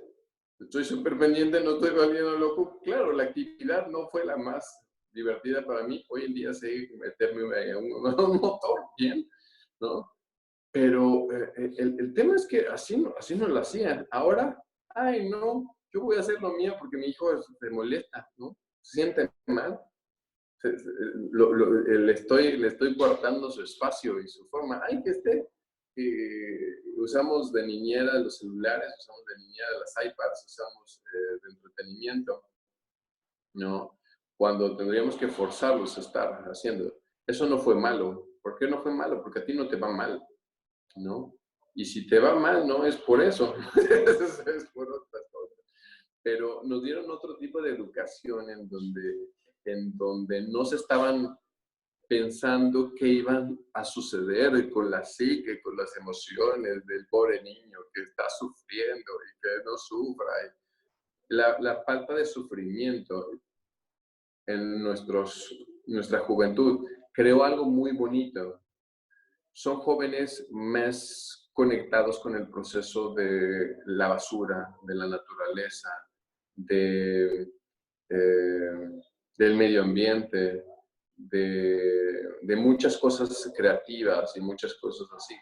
Estoy súper pendiente, no estoy valiendo loco. Claro, la actividad no fue la más divertida para mí. Hoy en día sé meterme a un motor bien, ¿no? Pero el tema es que así no lo hacían. Ahora, ay, no, yo voy a hacer lo mío porque mi hijo se molesta, ¿no? Se siente mal. Le estoy coartando su espacio y su forma. Ay, que esté. Usamos de niñera los celulares, usamos de niñera las iPads, usamos de entretenimiento, ¿no? Cuando tendríamos que forzarlos a estar haciendo. Eso no fue malo. ¿Por qué no fue malo? Porque a ti no te va mal, ¿no? Y si te va mal, no es por eso, es por otras cosas. Pero nos dieron otro tipo de educación en donde no se estaban pensando qué iban a suceder con la psique, con las emociones del pobre niño que está sufriendo y que no sufra. La falta de sufrimiento en nuestra juventud creó algo muy bonito. Son jóvenes más conectados con el proceso de la basura, de la naturaleza, de, del medio ambiente, de muchas cosas creativas y muchas cosas así.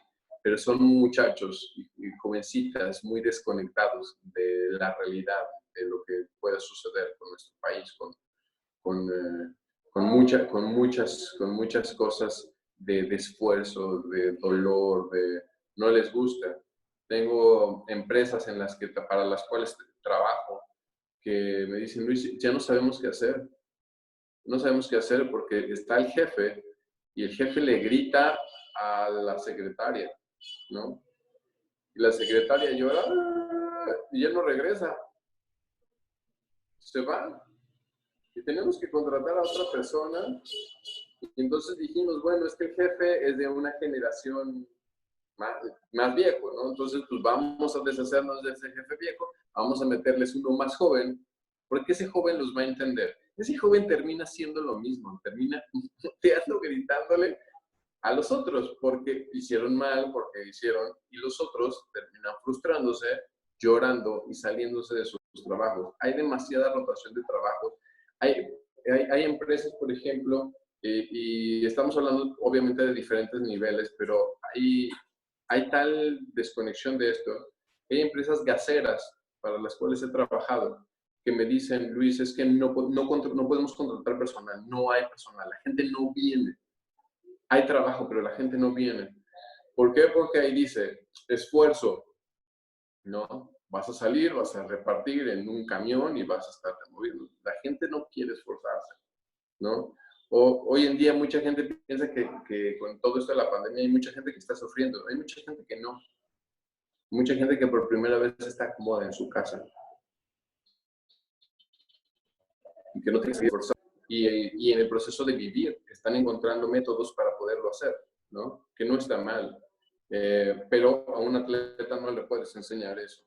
Pero son muchachos y jovencitas muy desconectados de la realidad, de lo que pueda suceder con nuestro país, con, eh, con muchas cosas de esfuerzo, de dolor, de no les gusta. Tengo empresas para las cuales trabajo que me dicen, Luis, ya no sabemos qué hacer. No sabemos qué hacer porque está el jefe y el jefe le grita a la secretaria, ¿no? Y la secretaria llora y ya no regresa. Se va y tenemos que contratar a otra persona. Y entonces dijimos, bueno, es que el jefe es de una generación más viejo, ¿no? Entonces, pues vamos a deshacernos de ese jefe viejo, vamos a meterles uno más joven, porque ese joven los va a entender. Ese joven termina siendo lo mismo, termina puteando, gritándole a los otros, porque hicieron mal, porque hicieron, y los otros terminan frustrándose, llorando y saliéndose de sus trabajos. Hay demasiada rotación de trabajos. Hay empresas, por ejemplo, y estamos hablando obviamente de diferentes niveles, pero hay tal desconexión de esto. Hay empresas gaseras para las cuales he trabajado que me dicen, Luis, es que no podemos contratar personal, no hay personal, la gente no viene. Hay trabajo, pero la gente no viene. ¿Por qué? Porque ahí dice, esfuerzo, ¿no? Vas a salir, vas a repartir en un camión y vas a estar moviendo. La gente no quiere esforzarse, ¿no? Hoy en día mucha gente piensa que con todo esto de la pandemia hay mucha gente que está sufriendo, hay mucha gente que no, mucha gente que por primera vez está cómoda en su casa y que no tiene que esforzar. Y en el proceso de vivir están encontrando métodos para poderlo hacer, ¿no? Que no está mal. Pero a un atleta no le puedes enseñar eso,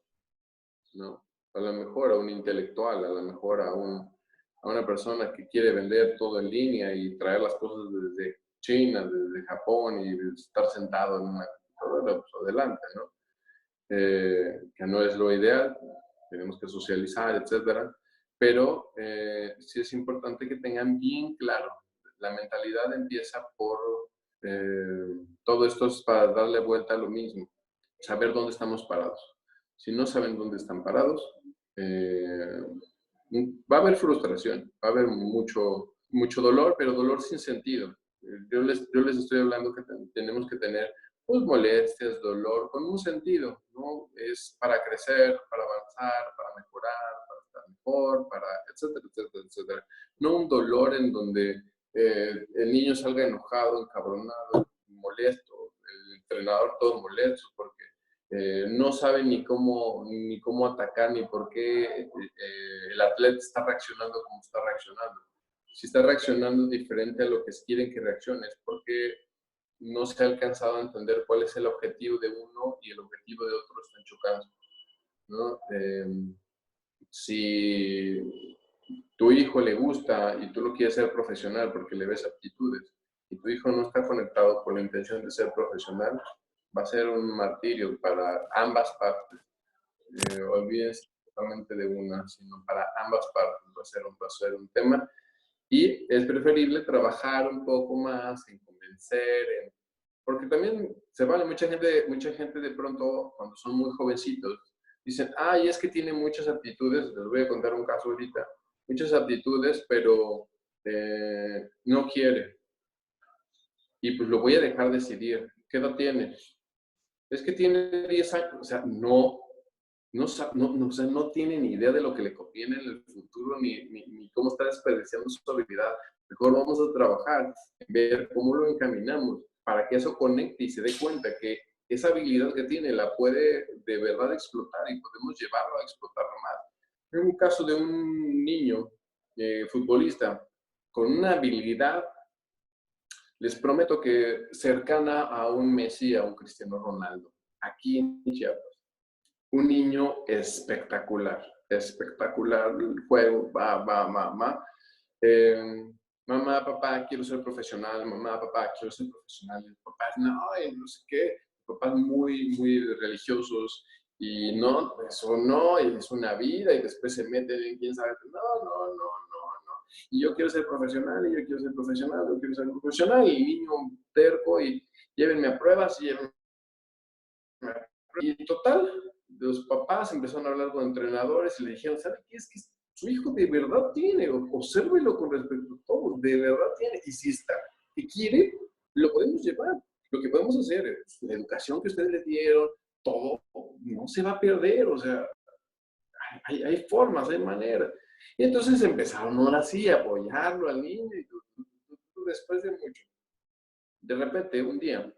¿no? A lo mejor a un intelectual, a lo mejor a una persona que quiere vender todo en línea y traer las cosas desde China, desde Japón y estar sentado en una computadora, pues adelante, ¿no? Que no es lo ideal, tenemos que socializar, etcétera, pero sí es importante que tengan bien claro, la mentalidad empieza por, todo esto es para darle vuelta a lo mismo, saber dónde estamos parados. Si no saben dónde están parados, va a haber frustración, va a haber mucho dolor, pero dolor sin sentido. Yo les estoy hablando que tenemos que tener pues, molestias, dolor, con un sentido, ¿no? Es para crecer, para avanzar, para mejorar, para estar mejor, para etcétera, etcétera, etcétera. No un dolor en donde el niño salga enojado, encabronado, molesto, el entrenador todo molesto, porque no sabe ni cómo atacar, ni por qué el atleta está reaccionando como está reaccionando. Si está reaccionando diferente a lo que quieren que reaccione, es porque no se ha alcanzado a entender cuál es el objetivo de uno y el objetivo de otro están chocando, ¿no? Si tu hijo le gusta y tú lo quieres ser profesional porque le ves aptitudes y tu hijo no está conectado con la intención de ser profesional, va a ser un martirio para ambas partes. Olvídense totalmente de una, sino para ambas partes va a ser un tema. Y es preferible trabajar un poco más en convencer, porque también se vale, mucha gente de pronto, cuando son muy jovencitos, dicen, ay, es que tiene muchas aptitudes, les voy a contar un caso ahorita, muchas aptitudes, pero no quiere, y pues lo voy a dejar decidir. ¿Qué edad tiene? Es que tiene 10 años, o sea, o sea, no tiene ni idea de lo que le conviene en el futuro, ni cómo está desperdiciando su habilidad. Mejor vamos a trabajar en ver cómo lo encaminamos para que eso conecte y se dé cuenta que esa habilidad que tiene la puede de verdad explotar y podemos llevarlo a explotarlo más. En un caso de un niño futbolista con una habilidad, les prometo que cercana a un Messi, a un Cristiano Ronaldo, aquí en Chiapas. Un niño espectacular, espectacular, el juego, va. Eh, mamá, papá, quiero ser profesional, mamá, papá, quiero ser profesional. El papá, no, no sé qué, papás muy religiosos y no, eso no, y es una vida y después se meten en quién sabe, no. Y yo quiero ser profesional, y yo quiero ser profesional, yo quiero ser profesional, y el niño terco y llévenme a pruebas y llévenme y total, los papás empezaron a hablar con entrenadores y le dijeron, ¿sabe qué? Es que su hijo de verdad tiene, obsérvelo con respecto a todo, de verdad tiene, y si está, y quiere, lo podemos llevar. Lo que podemos hacer es, la educación que ustedes le dieron, todo, no se va a perder, o sea, hay formas, hay maneras. Y entonces empezaron ahora sí a apoyarlo al niño, y después de mucho. De repente, un día,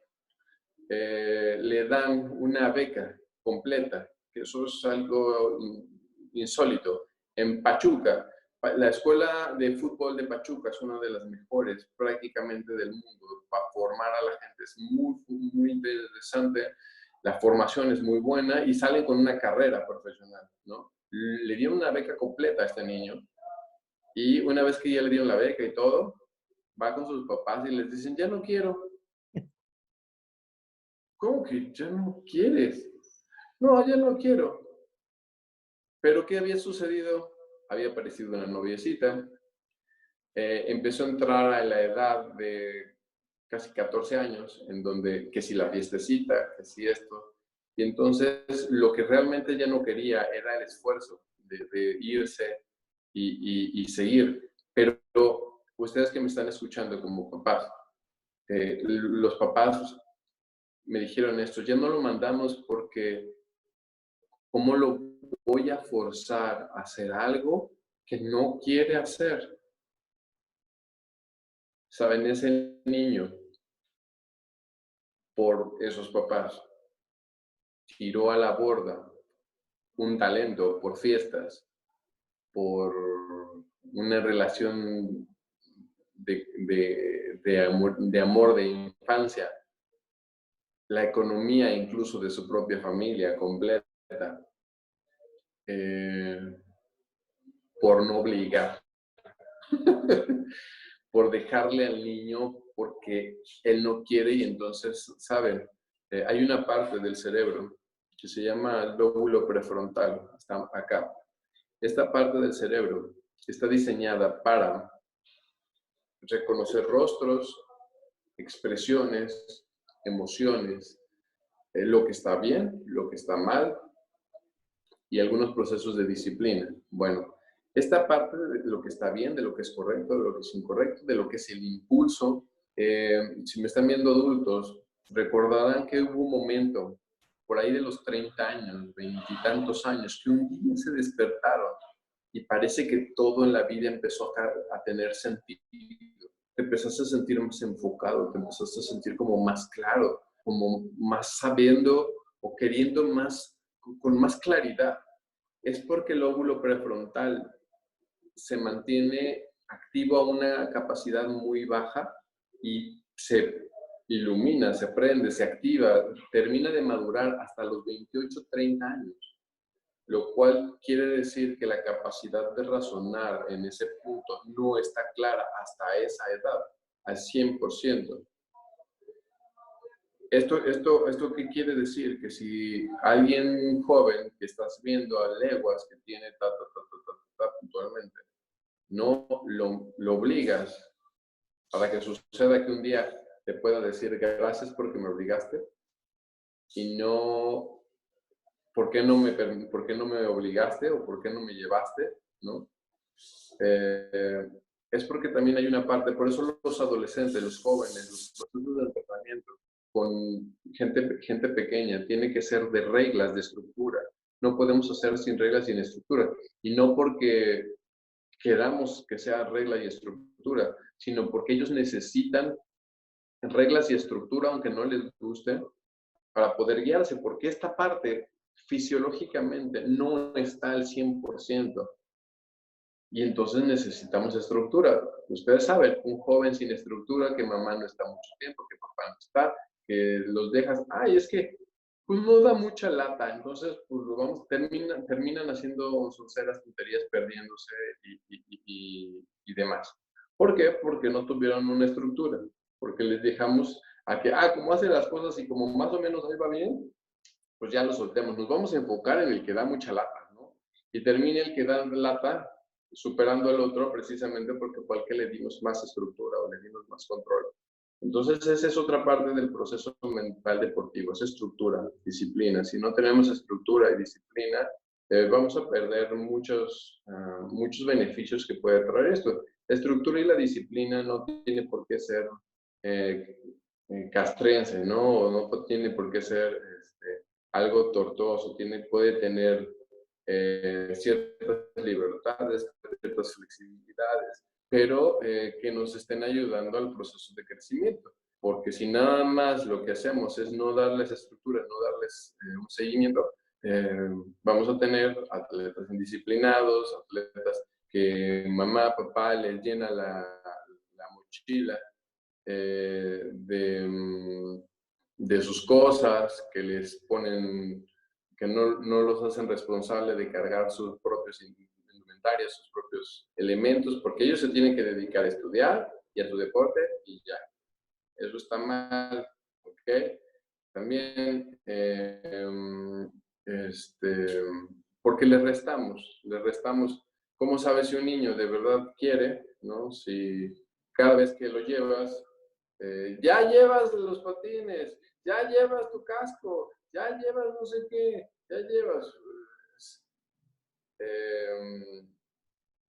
le dan una beca completa, que eso es algo insólito. En Pachuca, la escuela de fútbol de Pachuca es una de las mejores prácticamente del mundo para formar a la gente. Es muy interesante, la formación es muy buena y salen con una carrera profesional, ¿no? Le dieron una beca completa a este niño y una vez que ya le dieron la beca y todo, va con sus papás y les dicen, ya no quiero. ¿Cómo que ya no quieres? No, ya no quiero. Pero ¿qué había sucedido? Había aparecido una noviecita, empezó a entrar a la edad de casi 14 años, en donde que si la fiestecita, que si esto. Y entonces lo que realmente ella no quería era el esfuerzo de irse y seguir. Pero ustedes que me están escuchando como papás, los papás me dijeron esto, ya no lo mandamos porque ¿cómo lo voy a forzar a hacer algo que no quiere hacer? ¿Saben? Ese niño, por esos papás, tiró a la borda un talento por fiestas, por una relación de amor de infancia, la economía incluso de su propia familia completa, eh, por no obligar, por dejarle al niño porque él no quiere y entonces, ¿saben? Hay una parte del cerebro que se llama lóbulo prefrontal, está acá. Esta parte del cerebro está diseñada para reconocer rostros, expresiones, emociones, lo que está bien, lo que está mal y algunos procesos de disciplina. Bueno, esta parte de lo que está bien, de lo que es correcto, de lo que es incorrecto, de lo que es el impulso. Si me están viendo adultos, recordarán que hubo un momento, por ahí de los 30 años, 20 y tantos años, que un día se despertaron y parece que todo en la vida empezó a tener sentido. Te empezaste a sentir más enfocado, te empezaste a sentir como más claro, como más sabiendo o queriendo más, con más claridad. Es porque el lóbulo prefrontal se mantiene activo a una capacidad muy baja y se ilumina, se prende, se activa, termina de madurar hasta los 28, 30 años, lo cual quiere decir que la capacidad de razonar en ese punto no está clara hasta esa edad, al 100%. ¿Esto qué quiere decir? Que si alguien joven que estás viendo a leguas que tiene puntualmente, no lo obligas para que suceda que un día te pueda decir gracias porque me obligaste y no por qué no me obligaste o por qué no me llevaste, ¿no? Es porque también hay una parte, por eso los adolescentes, los jóvenes, los procesos de tratamiento con gente pequeña tiene que ser de reglas, de estructura. No podemos hacer sin reglas y sin estructura. Y no porque queramos que sea regla y estructura, sino porque ellos necesitan reglas y estructura, aunque no les guste, para poder guiarse, porque esta parte fisiológicamente no está al 100%. Y entonces necesitamos estructura. Ustedes saben, un joven sin estructura, que mamá no está mucho tiempo, que papá no está, que los dejas, ay, es que pues no da mucha lata, entonces pues terminan haciendo sonceras, tonterías, perdiéndose y demás. ¿Por qué? Porque no tuvieron una estructura, porque les dejamos a que, como hacen las cosas y como más o menos ahí va bien, pues ya lo soltemos. Nos vamos a enfocar en el que da mucha lata, ¿no? Y termina el que da lata superando al otro precisamente porque fue al que le dimos más estructura o le dimos más control. Entonces, esa es otra parte del proceso mental deportivo, es estructura, disciplina. Si no tenemos estructura y disciplina, vamos a perder muchos beneficios que puede traer esto. La estructura y la disciplina no tiene por qué ser castrense, ¿no? O no tiene por qué ser algo tortuoso, puede tener ciertas libertades, ciertas flexibilidades, pero que nos estén ayudando al proceso de crecimiento. Porque si nada más lo que hacemos es no darles estructura, no darles un seguimiento, vamos a tener atletas indisciplinados, atletas que mamá, papá les llena la mochila de sus cosas, que les ponen, que no los hacen responsables de cargar sus propios indumentarios, sus propios elementos, porque ellos se tienen que dedicar a estudiar y a su deporte y ya. Eso está mal, ¿ok? También, porque le restamos. ¿Cómo sabes si un niño de verdad quiere, no? Si cada vez que lo llevas, ya llevas los patines, ya llevas tu casco, ya llevas no sé qué, ya llevas,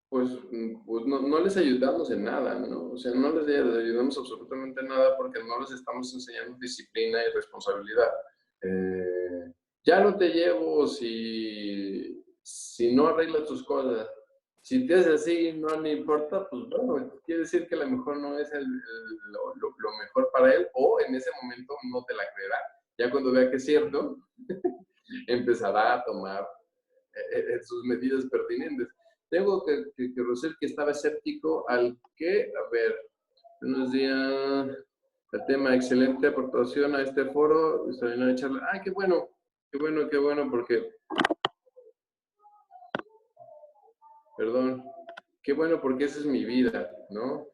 pues no les ayudamos en nada, ¿no? O sea, no les ayudamos absolutamente en nada porque no les estamos enseñando disciplina y responsabilidad. Ya no te llevo si no arreglas tus cosas. Si te hace así no le importa, pues bueno, quiere decir que a lo mejor no es lo mejor para él, o en ese momento no te la creerá. Ya cuando vea que es cierto, empezará a tomar sus medidas pertinentes. Tengo que reconocer que estaba escéptico al que, a ver, buenos días, el tema, excelente aportación a este foro, extraordinaria charla. Ah, qué bueno, porque, perdón, qué bueno porque esa es mi vida, ¿no?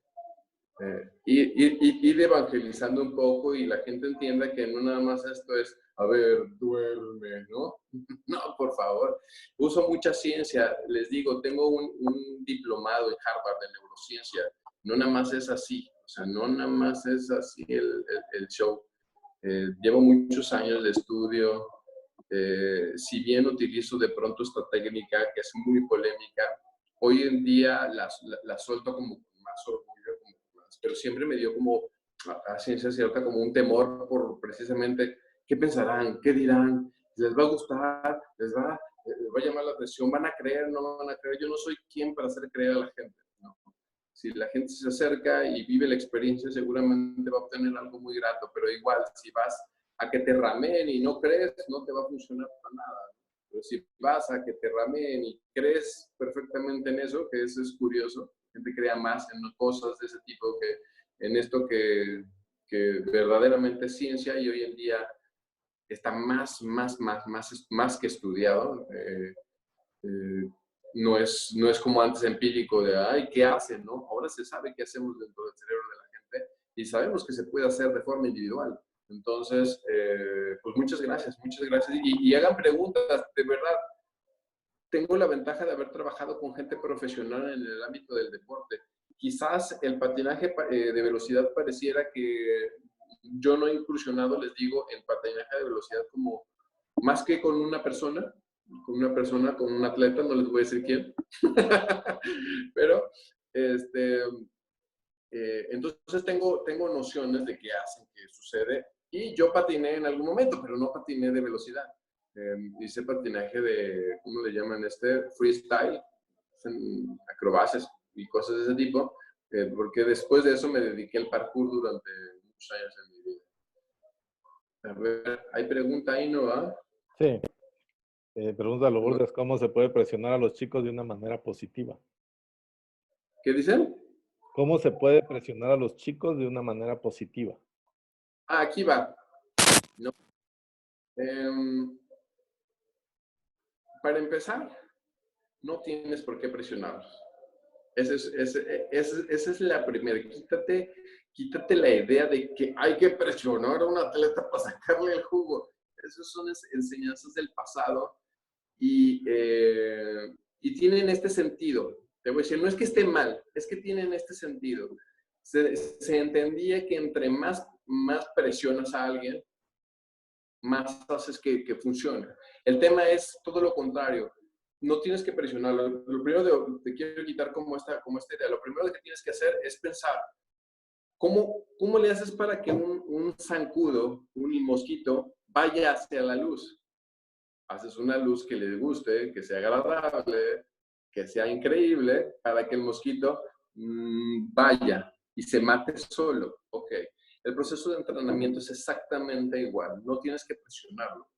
Ir evangelizando un poco y la gente entienda que no nada más esto es, a ver, duerme, ¿no? No, por favor. Uso mucha ciencia. Les digo, tengo un diplomado en Harvard de neurociencia. No nada más es así. O sea, no nada más es así el show. Llevo muchos años de estudio. Si bien utilizo de pronto esta técnica que es muy polémica, hoy en día la suelto como más orgullo, como más, pero siempre me dio como, a ciencia cierta, como un temor por precisamente qué pensarán, qué dirán, les va a gustar, les va a llamar la atención, van a creer, no van a creer. Yo no soy quien para hacer creer a la gente, ¿no? Si la gente se acerca y vive la experiencia, seguramente va a obtener algo muy grato, pero igual, si vas a que te rameen y no crees, no te va a funcionar para nada. Pero si vas a que te rameen y crees perfectamente en eso, que eso es curioso, la gente crea más en cosas de ese tipo que en esto que verdaderamente es ciencia y hoy en día está más que estudiado. No es como antes empírico de, ay, ¿qué hacen? ¿No? Ahora se sabe qué hacemos dentro del cerebro de la gente y sabemos que se puede hacer de forma individual. Entonces, pues muchas gracias. Y hagan preguntas, de verdad. Tengo la ventaja de haber trabajado con gente profesional en el ámbito del deporte. Quizás el patinaje de velocidad pareciera que yo no he incursionado, les digo, en patinaje de velocidad como más que con una persona, con un atleta, no les voy a decir quién, pero entonces tengo nociones de qué hacen, qué sucede, y yo patiné en algún momento, pero no patiné de velocidad. Hice patinaje de, ¿cómo le llaman freestyle, acrobacias y cosas de ese tipo, porque después de eso me dediqué al parkour durante muchos años en mi vida. A ver, ¿hay pregunta ahí, no va? Sí. Pregunta Lourdes, ¿cómo se puede presionar a los chicos de una manera positiva? ¿Qué dicen? ¿Cómo se puede presionar a los chicos de una manera positiva? Ah, aquí va. No. Para empezar, no tienes por qué presionarlos. Esa es la primera. Quítate la idea de que hay que presionar a un atleta para sacarle el jugo. Esas son enseñanzas del pasado y tienen este sentido. Te voy a decir, no es que esté mal, es que tienen este sentido. Se entendía que entre más presionas a alguien, más haces que funcione. El tema es todo lo contrario. No tienes que presionarlo. Lo primero te quiero quitar como esta idea. Lo primero que tienes que hacer es pensar, ¿cómo le haces para que un zancudo, un mosquito, vaya hacia la luz? Haces una luz que le guste, que sea agradable, que sea increíble, para que el mosquito vaya y se mate solo. Ok. El proceso de entrenamiento es exactamente igual. No tienes que presionarlo.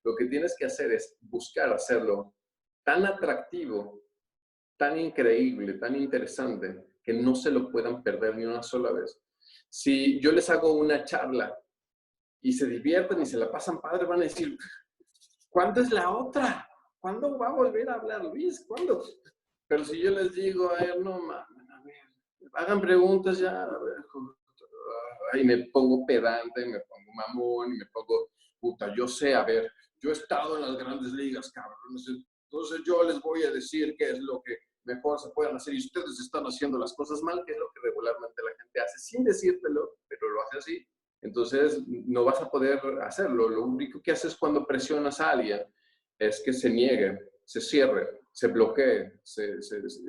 Lo que tienes que hacer es buscar hacerlo tan atractivo, tan increíble, tan interesante, que no se lo puedan perder ni una sola vez. Si yo les hago una charla y se divierten y se la pasan padre, van a decir, ¿cuándo es la otra? ¿Cuándo va a volver a hablar Luis? ¿Cuándo? Pero si yo les digo, a ver, no mames, a ver, hagan preguntas ya, a ver, y me pongo pedante, me pongo mamón, y me pongo, puta, yo sé, a ver, yo he estado en las grandes ligas, cabrón, entonces yo les voy a decir qué es lo que mejor se pueden hacer y ustedes están haciendo las cosas mal, que es lo que regularmente la gente hace, sin decírtelo, pero lo hace así. Entonces no vas a poder hacerlo. Lo único que haces cuando presionas a alguien es que se niegue, se cierre, se bloquee, se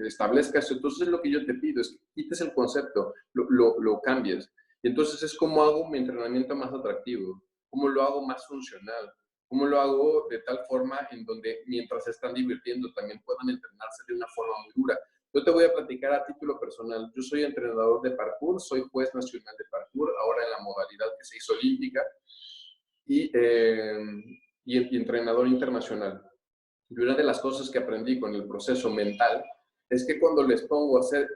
establezca eso. Entonces lo que yo te pido es que quites el concepto, lo cambies. Y entonces es como hago mi entrenamiento más atractivo, cómo lo hago más funcional, cómo lo hago de tal forma en donde mientras se están divirtiendo también puedan entrenarse de una forma muy dura. Yo te voy a platicar a título personal. Yo soy entrenador de parkour, soy juez nacional de parkour, ahora en la modalidad que se hizo olímpica, y entrenador internacional. Y una de las cosas que aprendí con el proceso mental es que cuando les pongo a hacer,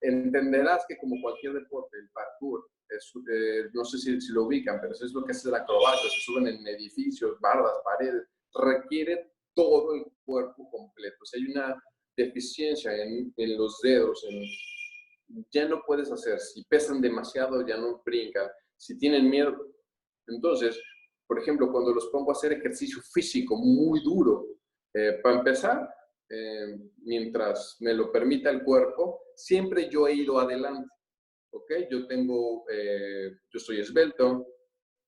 entenderás que como cualquier deporte, el parkour, no sé si lo ubican, pero eso es lo que hace la acrobacia, se suben en edificios, bardas, paredes, requiere todo el cuerpo completo. O sea, hay una deficiencia en los dedos, ya no puedes hacer, si pesan demasiado ya no brincan, si tienen miedo. Entonces, por ejemplo, cuando los pongo a hacer ejercicio físico muy duro, para empezar, mientras me lo permita el cuerpo, siempre yo he ido adelante, ¿ok? Yo soy esbelto,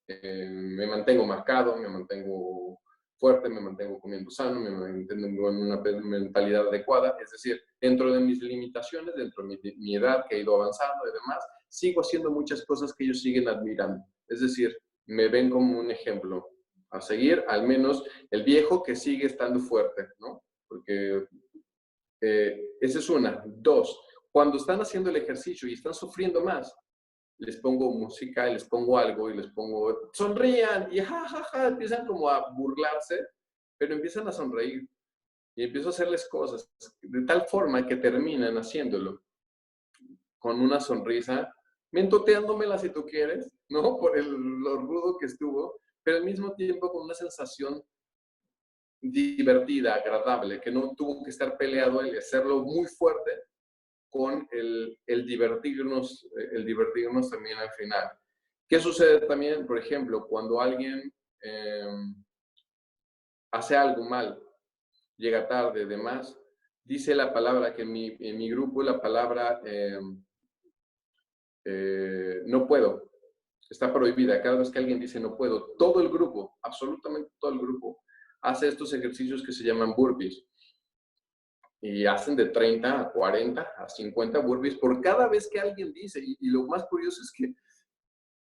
me mantengo marcado, me mantengo fuerte, me mantengo comiendo sano, me mantengo en una mentalidad adecuada, es decir, dentro de mis limitaciones, dentro de mi edad que he ido avanzando y demás, sigo haciendo muchas cosas que ellos siguen admirando. Es decir, me ven como un ejemplo a seguir, al menos el viejo que sigue estando fuerte, ¿no? Porque esa es una. Dos, cuando están haciendo el ejercicio y están sufriendo más, les pongo música y les pongo algo y les pongo, sonrían y jajaja, empiezan como a burlarse, pero empiezan a sonreír y empiezo a hacerles cosas de tal forma que terminan haciéndolo con una sonrisa, mentoteándomela si tú quieres, ¿no? Por lo rudo que estuvo, pero al mismo tiempo con una sensación divertida, agradable, que no tuvo que estar peleado el hacerlo muy fuerte con el divertirnos también al final. ¿Qué sucede también, por ejemplo, cuando alguien hace algo mal, llega tarde, demás, dice la palabra que en mi grupo la palabra no puedo, está prohibida. Cada vez que alguien dice no puedo, todo el grupo, absolutamente todo el grupo, hace estos ejercicios que se llaman burpees. Y hacen de 30 a 40 a 50 burpees por cada vez que alguien dice. Y lo más curioso es que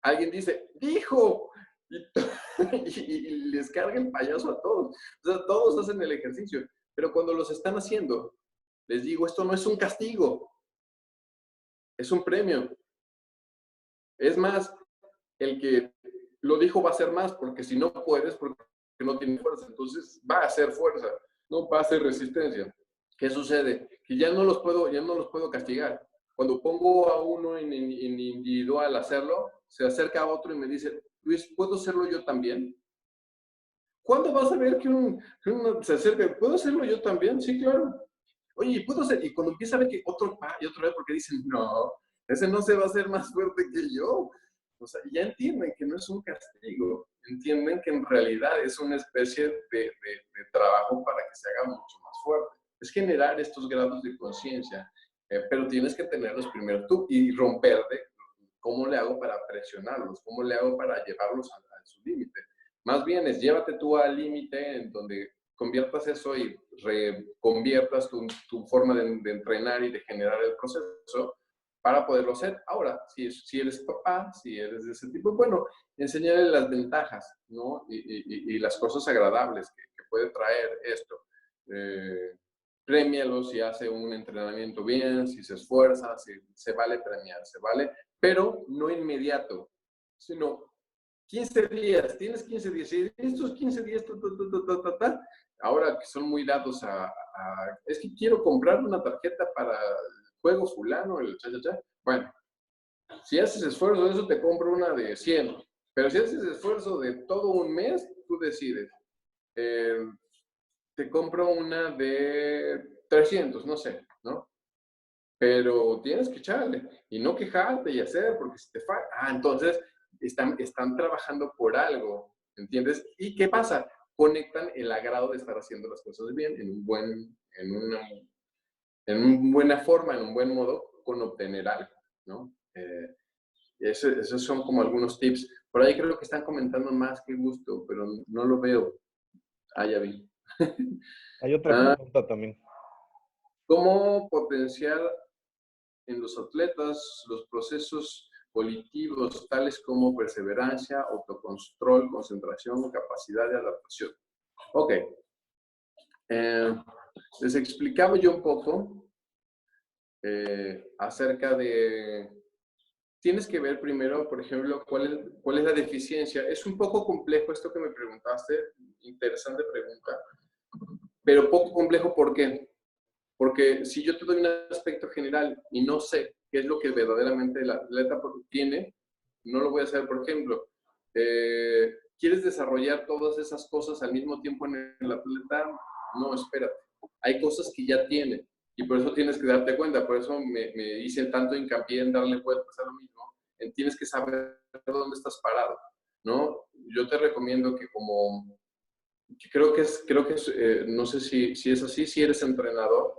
alguien dice, dijo, y les carga el payaso a todos. O sea, todos hacen el ejercicio. Pero cuando los están haciendo, les digo, esto no es un castigo, es un premio. Es más, el que lo dijo va a hacer más, porque si no puedes, porque no tiene fuerza, entonces va a hacer fuerza, no va a hacer resistencia. ¿Qué sucede? Que ya no los puedo castigar. Cuando pongo a uno en individual a hacerlo, se acerca a otro y me dice, Luis, ¿puedo hacerlo yo también? ¿Cuándo vas a ver que uno se acerca? ¿Puedo hacerlo yo también? Sí, claro. Oye, ¿puedo hacer? Y cuando empieza a ver que otro va y otro va, porque dicen, no, ese no se va a hacer más fuerte que yo. O sea, ya entienden que no es un castigo, entienden que en realidad es una especie de trabajo para que se haga mucho más fuerte. Es generar estos grados de conciencia, pero tienes que tenerlos primero tú y romper de cómo le hago para presionarlos, cómo le hago para llevarlos a su límite. Más bien es llévate tú al límite en donde conviertas eso y reconviertas tu forma de entrenar y de generar el proceso para poderlo hacer. Ahora, si eres papá, si eres de ese tipo, bueno, enseñarle las ventajas, ¿no? Y las cosas agradables que puede traer esto. Premialo si hace un entrenamiento bien, si se esfuerza, si se vale premiar, se vale, pero no inmediato, sino 15 días, tienes 15 días, y estos 15 días, ahora que son muy dados es que quiero comprar una tarjeta para el juego fulano, el cha. Bueno, si haces esfuerzo de eso, te compro una de 100, pero si haces esfuerzo de todo un mes, tú decides. Te compro una de 300, no sé, ¿no? Pero tienes que echarle y no quejarte y hacer, porque si te falla, entonces están trabajando por algo, ¿entiendes? ¿Y qué pasa? Conectan el agrado de estar haciendo las cosas bien en una buena forma, en un buen modo, con obtener algo, ¿no? Esos son como algunos tips. Por ahí creo que están comentando más que gusto, pero no lo veo. Ya vi. Hay otra pregunta también. ¿Cómo potenciar en los atletas los procesos volitivos tales como perseverancia, autocontrol, concentración, capacidad de adaptación? Ok. Les explicaba yo un poco acerca de... Tienes que ver primero, por ejemplo, cuál es la deficiencia. Es un poco complejo esto que me preguntaste, interesante pregunta, pero poco complejo, ¿por qué? Porque si yo te doy un aspecto general y no sé qué es lo que verdaderamente el atleta tiene, no lo voy a hacer. Por ejemplo, ¿quieres desarrollar todas esas cosas al mismo tiempo en el atleta? No, espérate. Hay cosas que ya tiene y por eso tienes que darte cuenta. Por eso me hice tanto hincapié en darle vueltas a lo mismo. Tienes que saber dónde estás parado, ¿no? Yo te recomiendo que como, que creo que es, no sé si es así, si eres entrenador,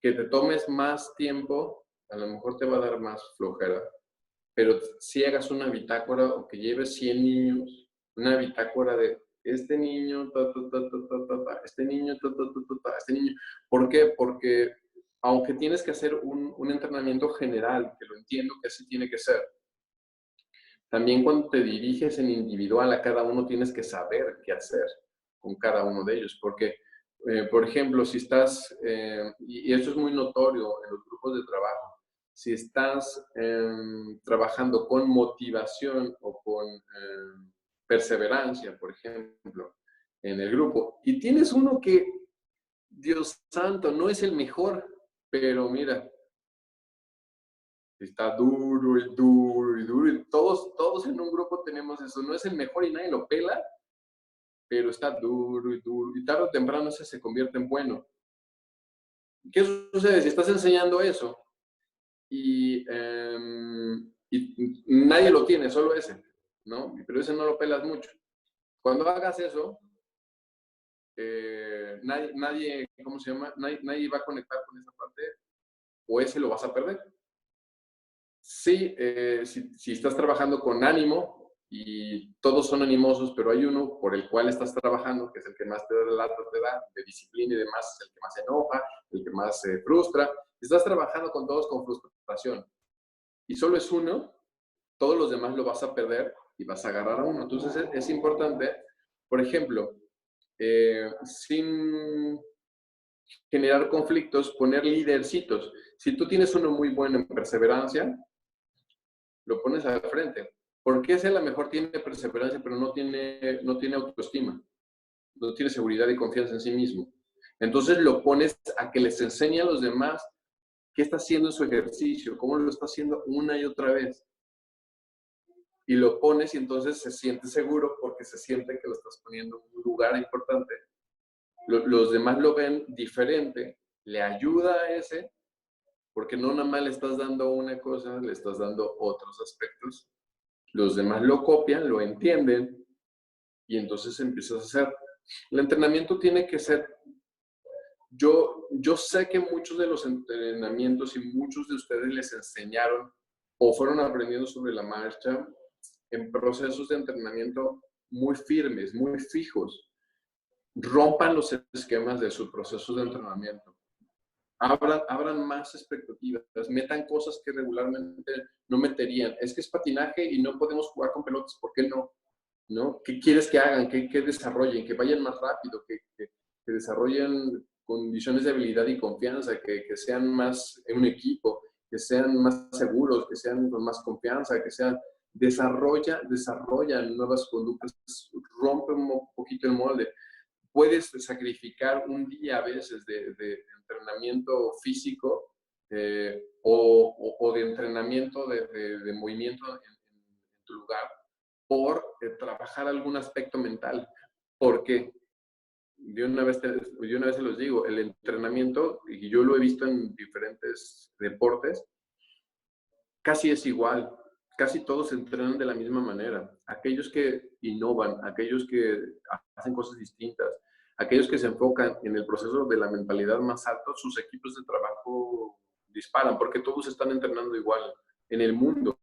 que te tomes más tiempo, a lo mejor te va a dar más flojera, pero si hagas una bitácora o que lleves 100 niños, una bitácora de este niño, este niño, este niño. ¿Por qué? Porque aunque tienes que hacer un entrenamiento general, que lo entiendo que así tiene que ser, también cuando te diriges en individual a cada uno tienes que saber qué hacer con cada uno de ellos, porque, por ejemplo, si estás, y esto es muy notorio en los grupos de trabajo, si estás trabajando con motivación o con perseverancia, por ejemplo, en el grupo, y tienes uno que, Dios santo, no es el mejor, pero mira, está duro y duro y duro. Y todos en un grupo tenemos eso. No es el mejor y nadie lo pela, pero está duro y duro. Y tarde o temprano ese se convierte en bueno. ¿Qué sucede si estás enseñando eso y nadie lo tiene, solo ese, ¿no? Pero ese no lo pelas mucho. Cuando hagas eso, nadie, ¿cómo se llama? Nadie va a conectar con esa parte o ese lo vas a perder. Sí, si estás trabajando con ánimo y todos son animosos, pero hay uno por el cual estás trabajando, que es el que más te da lata, te da, de disciplina y demás, es el que más se enoja, el que más se frustra. Estás trabajando con todos con frustración y solo es uno, todos los demás lo vas a perder y vas a agarrar a uno. Entonces es importante, por ejemplo, sin generar conflictos, poner lidercitos. Si tú tienes uno muy bueno en perseverancia, lo pones al frente. Porque ese a lo mejor tiene perseverancia, pero no tiene autoestima, no tiene seguridad y confianza en sí mismo. Entonces lo pones a que les enseñe a los demás qué está haciendo en su ejercicio, cómo lo está haciendo una y otra vez. Y lo pones y entonces se siente seguro porque se siente que lo estás poniendo en un lugar importante. Los demás lo ven diferente, le ayuda a ese, porque no nada más le estás dando una cosa, le estás dando otros aspectos. Los demás lo copian, lo entienden y entonces empiezas a hacer. El entrenamiento tiene que ser, yo sé que muchos de los entrenamientos y muchos de ustedes les enseñaron o fueron aprendiendo sobre la marcha en procesos de entrenamiento muy firmes, muy fijos. Rompan los esquemas de sus procesos de entrenamiento. Abran más expectativas, metan cosas que regularmente no meterían. Es que es patinaje y no podemos jugar con pelotas, ¿por qué no? ¿No? ¿Qué quieres que hagan? ¿Qué desarrollen? Que vayan más rápido, que desarrollen condiciones de habilidad y confianza, que sean más en un equipo, que sean más seguros, que sean con más confianza, que sean... Desarrollan nuevas conductas, rompe un poquito el molde. Puedes sacrificar un día a veces de entrenamiento físico o de entrenamiento de movimiento en tu lugar por trabajar algún aspecto mental. Porque yo una vez se los digo, el entrenamiento, y yo lo he visto en diferentes deportes, casi es igual. Casi todos se entrenan de la misma manera. Aquellos que innovan, aquellos que hacen cosas distintas, aquellos que se enfocan en el proceso de la mentalidad más alto, sus equipos de trabajo disparan, porque todos están entrenando igual en el mundo,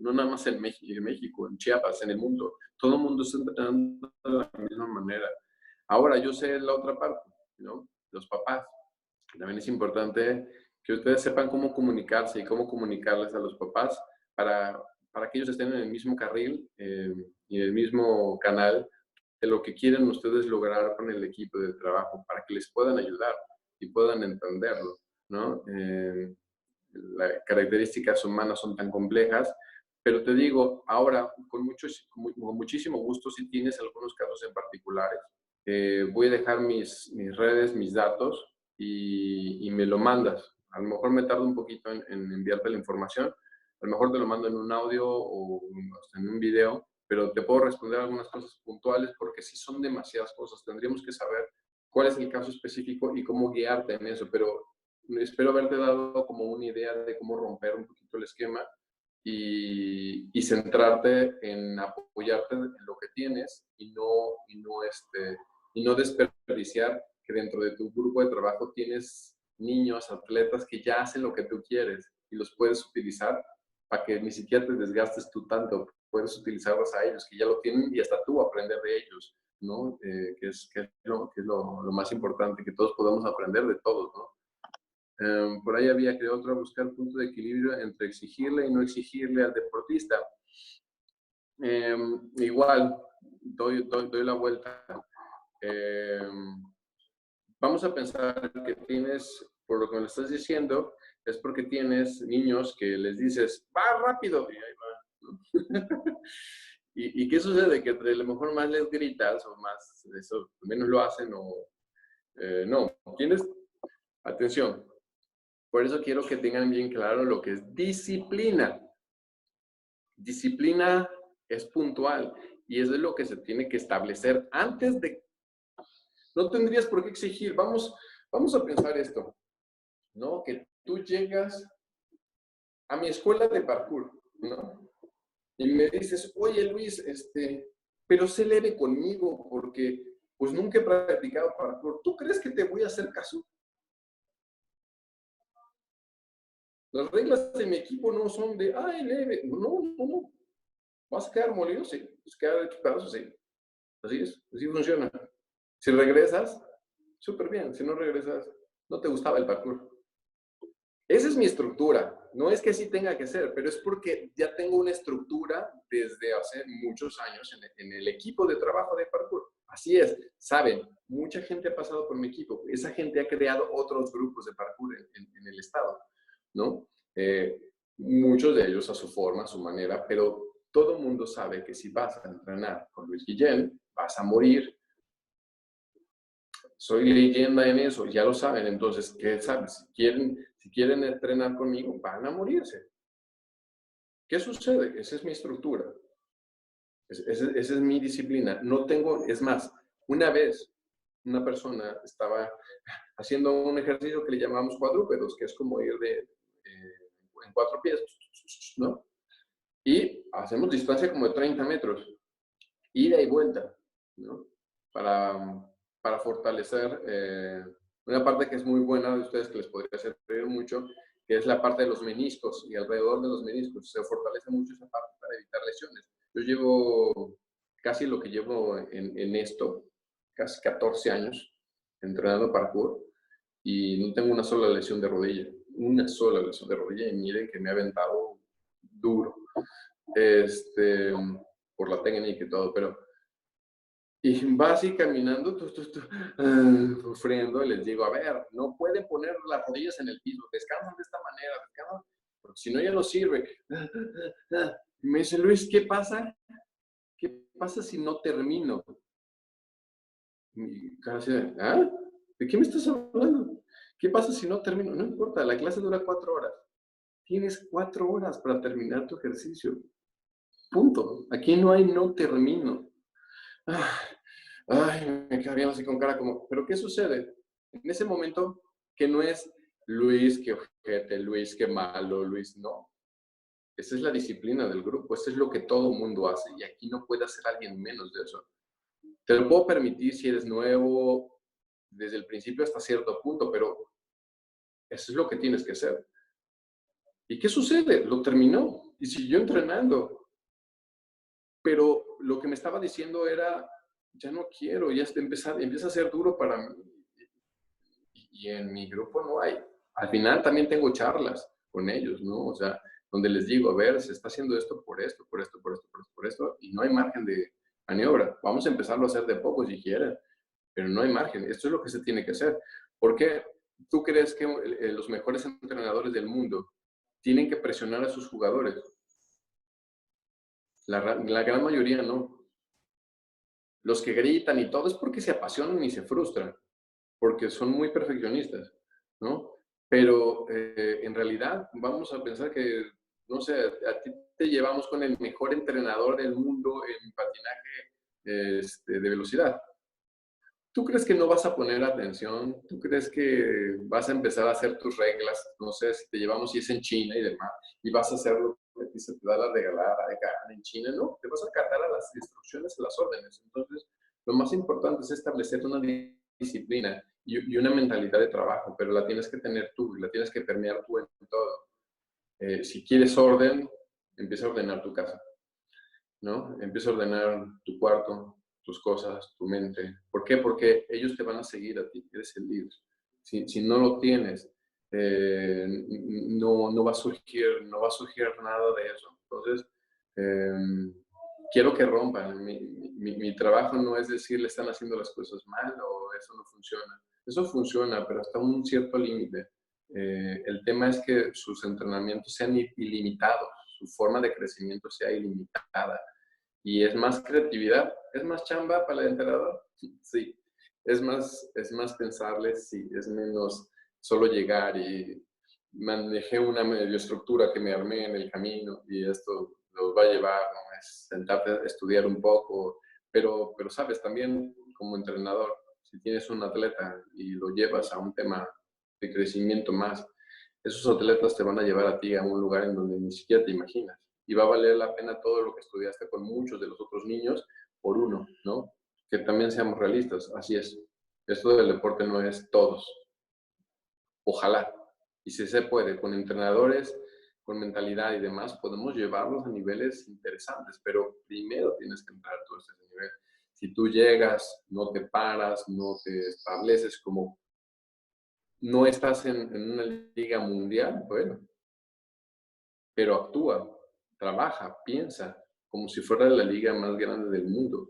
no nada más en México, en Chiapas, en el mundo. Todo el mundo está entrenando de la misma manera. Ahora, yo sé la otra parte, ¿no? Los papás. También es importante que ustedes sepan cómo comunicarse y cómo comunicarles a los papás para que ellos estén en el mismo carril y en el mismo canal de lo que quieren ustedes lograr con el equipo de trabajo, para que les puedan ayudar y puedan entenderlo. ¿no? Las características humanas son tan complejas, pero te digo, ahora, con muchísimo gusto, si tienes algunos casos en particulares, voy a dejar mis redes, mis datos y me lo mandas. A lo mejor me tardo un poquito en enviarte la información, a lo mejor te lo mando en un audio o hasta en un video, pero te puedo responder algunas cosas puntuales porque sí son demasiadas cosas. Tendríamos que saber cuál es el caso específico y cómo guiarte en eso, pero espero haberte dado como una idea de cómo romper un poquito el esquema y centrarte en apoyarte en lo que tienes y no desperdiciar que dentro de tu grupo de trabajo tienes niños, atletas que ya hacen lo que tú quieres y los puedes utilizar para que ni siquiera te desgastes tú tanto. Puedes utilizarlos a ellos que ya lo tienen y hasta tú aprender de ellos, ¿no? Que es lo más importante, que todos podamos aprender de todos, ¿no? Por ahí había que otro buscar punto de equilibrio entre exigirle y no exigirle al deportista. Igual, doy la vuelta. Vamos a pensar que tienes, por lo que me estás diciendo, es porque tienes niños que les dices, va rápido, y ahí va, ¿no? ¿Y qué sucede? Que entre a lo mejor más les gritas o más, eso, menos lo hacen o no. Tienes, atención, por eso quiero que tengan bien claro lo que es disciplina. Disciplina es puntual y eso es lo que se tiene que establecer antes de... No tendrías por qué exigir. Vamos a pensar esto, ¿no? Que tú llegas a mi escuela de parkour, ¿no? Y me dices, oye Luis, pero sé leve conmigo porque pues nunca he practicado parkour. ¿Tú crees que te voy a hacer caso? Las reglas de mi equipo no son de, ay, leve. No, no, no. ¿Vas a quedar molido? Sí. ¿Vas a quedar hecho pedazos? Sí. Así es, así funciona. Si regresas, súper bien. Si no regresas, no te gustaba el parkour. Esa es mi estructura. No es que así tenga que ser, pero es porque ya tengo una estructura desde hace muchos años en el equipo de trabajo de parkour. Así es, saben, mucha gente ha pasado por mi equipo. Esa gente ha creado otros grupos de parkour en el estado, ¿no? Muchos de ellos a su forma, a su manera, pero todo el mundo sabe que si vas a entrenar con Luis Guillén, vas a morir. Soy leyenda en eso, ya lo saben. Entonces, ¿qué saben? Si quieren entrenar conmigo, van a morirse. ¿Qué sucede? Esa es mi estructura. Esa es mi disciplina. No tengo, es más, una vez una persona estaba haciendo un ejercicio que le llamamos cuadrúpedos, que es como ir en 4 pies, ¿no? Y hacemos distancia como de 30 metros, ida y vuelta, ¿no? Para fortalecer una parte que es muy buena de ustedes, que les podría servir mucho, que es la parte de los meniscos y alrededor de los meniscos. Se fortalece mucho esa parte para evitar lesiones. Yo llevo casi lo que llevo en esto, casi 14 años entrenando parkour y no tengo una sola lesión de rodilla. Una sola lesión de rodilla y miren que me ha aventado duro por la técnica y todo, pero y vas así caminando, sufriendo, y les digo, a ver, no pueden poner las rodillas en el piso, descansan de esta manera, descansan, porque si no ya no sirve. Y me dice, Luis, ¿qué pasa? ¿Qué pasa si no termino? Y casi, ¿ah? ¿De qué me estás hablando? ¿Qué pasa si no termino? No importa, la clase dura 4 horas. Tienes 4 horas para terminar tu ejercicio. Punto. Aquí no hay no termino. Ay, me queda bien así con cara como, ¿pero qué sucede? En ese momento, que no es Luis, qué ojete, Luis, qué malo, Luis, no. Esa es la disciplina del grupo, eso es lo que todo el mundo hace y aquí no puede hacer alguien menos de eso. Te lo puedo permitir si eres nuevo, desde el principio hasta cierto punto, pero eso es lo que tienes que hacer. ¿Y qué sucede? Lo terminó y siguió entrenando. Pero lo que me estaba diciendo era, ya no quiero, ya empieza a ser duro para mí. Y en mi grupo no hay. Al final también tengo charlas con ellos, ¿no? O sea, donde les digo, a ver, se está haciendo esto por esto, por esto, por esto, por esto, por esto, y no hay margen de maniobra. Vamos a empezarlo a hacer de poco si quieren, pero no hay margen. Esto es lo que se tiene que hacer. ¿Por qué? ¿Tú crees que los mejores entrenadores del mundo tienen que presionar a sus jugadores? La gran mayoría no. Los que gritan y todo es porque se apasionan y se frustran, porque son muy perfeccionistas, ¿no? Pero en realidad vamos a pensar que, no sé, a ti te llevamos con el mejor entrenador del mundo en patinaje de velocidad. ¿Tú crees que no vas a poner atención? ¿Tú crees que vas a empezar a hacer tus reglas? No sé, si te llevamos y es en China y demás, y vas a hacer lo que a ti se te da la regalada de gana en China, no, te vas a acatar a las instrucciones, a las órdenes. Entonces, lo más importante es establecer una disciplina y una mentalidad de trabajo, pero la tienes que tener tú, la tienes que permear tú en todo. Si quieres orden, empieza a ordenar tu casa, ¿no? Empieza a ordenar tu cuarto, tus cosas, tu mente. ¿Por qué? Porque ellos te van a seguir a ti, eres el líder. Si no lo tienes, no va a surgir nada de eso. Entonces, quiero que rompan. Mi trabajo no es decirle están haciendo las cosas mal o eso no funciona. Eso funciona, pero hasta un cierto límite. El tema es que sus entrenamientos sean ilimitados, su forma de crecimiento sea ilimitada. Y es más creatividad, es más chamba para el entrenador, sí. Es más pensarle, sí. Es menos solo llegar y manejé una medio estructura que me armé en el camino y esto los va a llevar, ¿no? Es sentarte a estudiar un poco, pero sabes, también como entrenador, si tienes un atleta y lo llevas a un tema de crecimiento más, esos atletas te van a llevar a ti a un lugar en donde ni siquiera te imaginas. Y va a valer la pena todo lo que estudiaste con muchos de los otros niños por uno, ¿no? Que también seamos realistas, así es. Esto del deporte no es todos. Ojalá. Y si se puede, con entrenadores, con mentalidad y demás, podemos llevarlos a niveles interesantes, pero primero tienes que entrar tú a ese nivel. Si tú llegas, no te paras, no te estableces como no estás en una liga mundial, bueno, pero actúa, trabaja, piensa, como si fuera la liga más grande del mundo,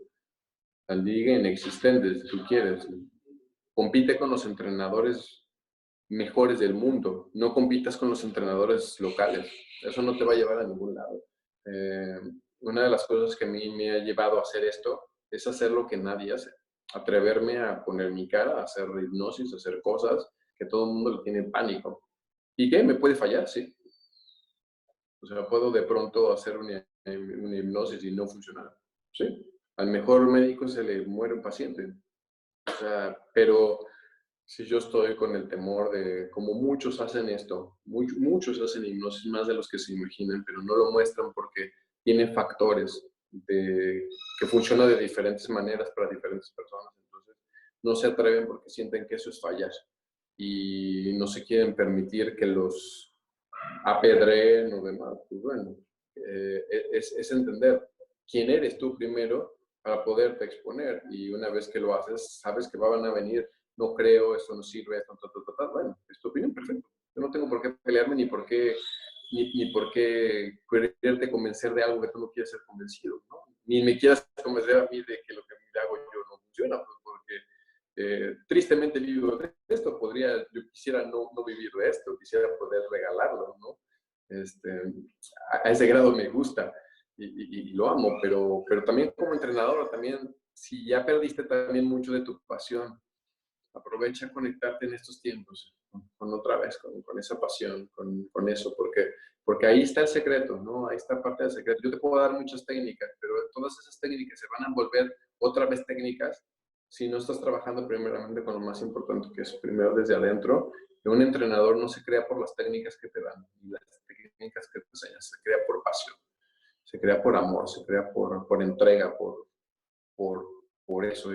la liga inexistente, si tú quieres. Compite con los entrenadores mejores del mundo, no compitas con los entrenadores locales, eso no te va a llevar a ningún lado. Eh, una de las cosas que a mí me ha llevado a hacer esto es hacer lo que nadie hace, atreverme a poner mi cara, a hacer hipnosis, a hacer cosas que todo el mundo le tiene pánico. ¿Y qué? ¿Me puede fallar? Sí. O sea, puedo de pronto hacer una hipnosis y no funcionar. Sí. Al mejor médico se le muere un paciente. O sea, pero si yo estoy con el temor de, como muchos hacen esto, muchos hacen hipnosis más de los que se imaginan, pero no lo muestran porque tiene factores que funcionan de diferentes maneras para diferentes personas. Entonces, no se atreven porque sienten que eso es fallar y no se quieren permitir que los apedreen o demás. Pues bueno, es entender quién eres tú primero para poderte exponer y una vez que lo haces, sabes que van a venir, no creo, esto no sirve, esto, bueno, es tu opinión, perfecto. Yo no tengo por qué pelearme ni por qué quererte convencer de algo que tú no quieres ser convencido, ¿no? Ni me quieras convencer a mí de que lo que hago yo no funciona, pues porque tristemente vivo de esto, yo quisiera no vivir de esto, quisiera poder regalarlo, ¿no? A ese grado me gusta y lo amo, pero también como entrenador, también, si ya perdiste también mucho de tu pasión, aprovecha conectarte en estos tiempos con otra vez, con esa pasión, con eso, porque ahí está el secreto, ¿no? Ahí está parte del secreto. Yo te puedo dar muchas técnicas, pero todas esas técnicas se van a volver otra vez técnicas si no estás trabajando primeramente con lo más importante, que es primero desde adentro. Que un entrenador no se crea por las técnicas que te dan, ni las técnicas que te enseñan, se crea por pasión, se crea por amor, se crea por entrega, por, por eso.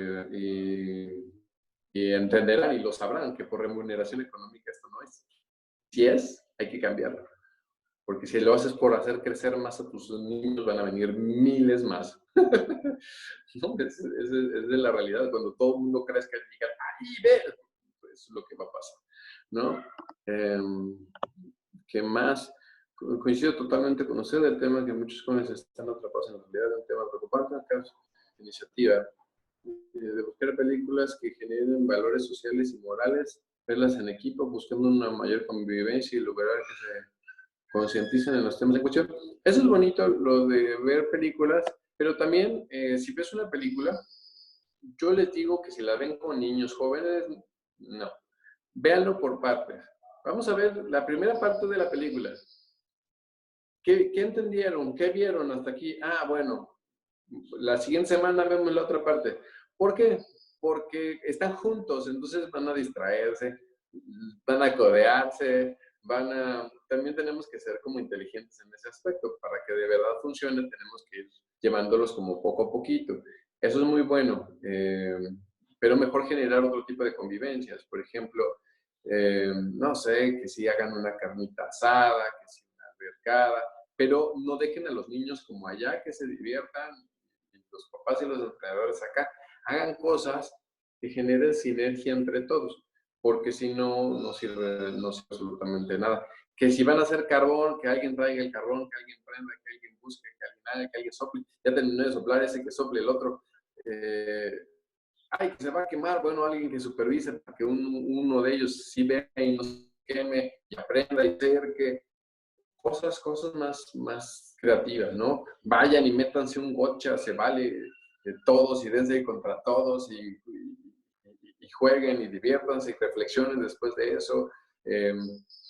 Y entenderán y lo sabrán que por remuneración económica esto no es. Si es, hay que cambiarlo. Porque si lo haces por hacer crecer más a tus niños, van a venir miles más. No, es de la realidad. Cuando todo el mundo crezca y diga, ¡ahí ve! Pues es lo que va a pasar, ¿no? ¿Qué más? Coincido totalmente con usted del tema que muchos jóvenes están atrapados en la realidad de un tema preocupante. Acá iniciativa de buscar películas que generen valores sociales y morales verlas en equipo, buscando una mayor convivencia y lograr que se concienticen en los temas de cuestión. Eso es bonito, lo de ver películas, pero también si ves una película, yo les digo que si la ven con niños jóvenes, no. Véanlo por partes. Vamos a ver la primera parte de la película. ¿Qué entendieron? ¿Qué vieron hasta aquí? Ah, bueno, la siguiente semana vemos la otra parte. ¿Por qué? Porque están juntos, entonces van a distraerse, van a codearse, también tenemos que ser como inteligentes en ese aspecto. Para que de verdad funcione, tenemos que ir llevándolos como poco a poquito. Eso es muy bueno, pero mejor generar otro tipo de convivencias. Por ejemplo, no sé, que si hagan una carnita asada, que si una albercada, pero no dejen a los niños como allá, que se diviertan, y los papás y los entrenadores acá hagan cosas que generen sinergia entre todos, porque si no, no sirve absolutamente nada. Que si van a hacer carbón, que alguien traiga el carbón, que alguien prenda, que alguien busque, que alguien haga, que alguien sople, ya terminó de soplar ese, que sople el otro. Ay, que se va a quemar, bueno, alguien que supervise para que uno de ellos sí vea y no se queme y aprenda y cerque. Cosas más creativas, ¿no? Vayan y métanse un gocha, se vale de todos y dense contra todos y jueguen y diviértanse y reflexionen después de eso.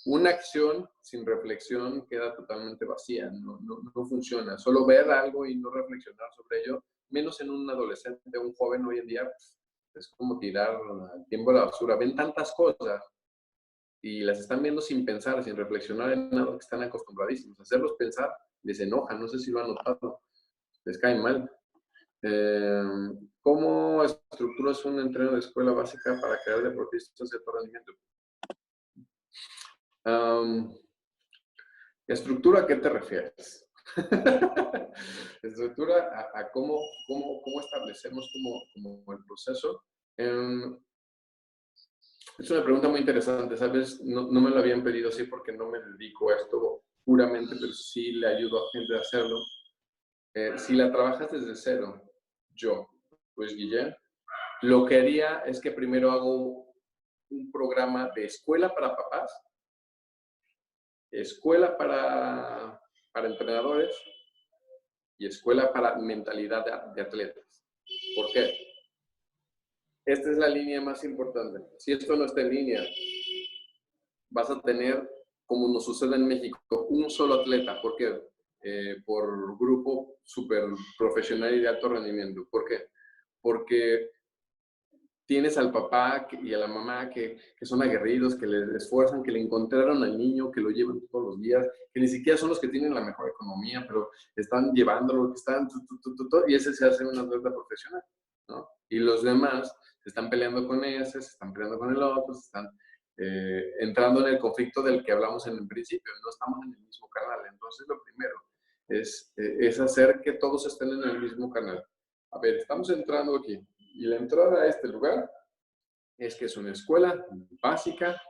Una acción sin reflexión queda totalmente vacía, no funciona. Solo ver algo y no reflexionar sobre ello, menos en un adolescente o un joven hoy en día, es como tirar el tiempo a la basura. Ven tantas cosas y las están viendo sin pensar, sin reflexionar en nada, que están acostumbradísimos. Hacerlos pensar les enoja, no sé si lo han notado, les cae mal. ¿Cómo estructuras un entreno de escuela básica para crear deportistas de alto rendimiento? ¿Estructura a qué te refieres? Estructura a cómo establecemos como el proceso. Es una pregunta muy interesante, ¿sabes? No me lo habían pedido así porque no me dedico a esto puramente, pero sí le ayudo a gente a hacerlo. Si la trabajas desde cero, pues Guillén, lo que haría es que primero hago un programa de escuela para papás, escuela para entrenadores y escuela para mentalidad de atletas. ¿Por qué? Esta es la línea más importante. Si esto no está en línea, vas a tener, como nos sucede en México, un solo atleta. ¿Por qué? Por grupo súper profesional y de alto rendimiento. ¿Por qué? Porque tienes al papá y a la mamá que son aguerridos, que le esfuerzan, que le encontraron al niño, que lo llevan todos los días, que ni siquiera son los que tienen la mejor economía, pero están llevándolo, que están, y ese se hace una atleta profesional, ¿no? Y los demás se están peleando con ese, se están peleando con el otro, se están entrando en el conflicto del que hablamos en el principio, no estamos en el mismo canal. Entonces, lo primero es hacer que todos estén en el mismo canal. A ver, estamos entrando aquí. Y la entrada a este lugar es que es una escuela básica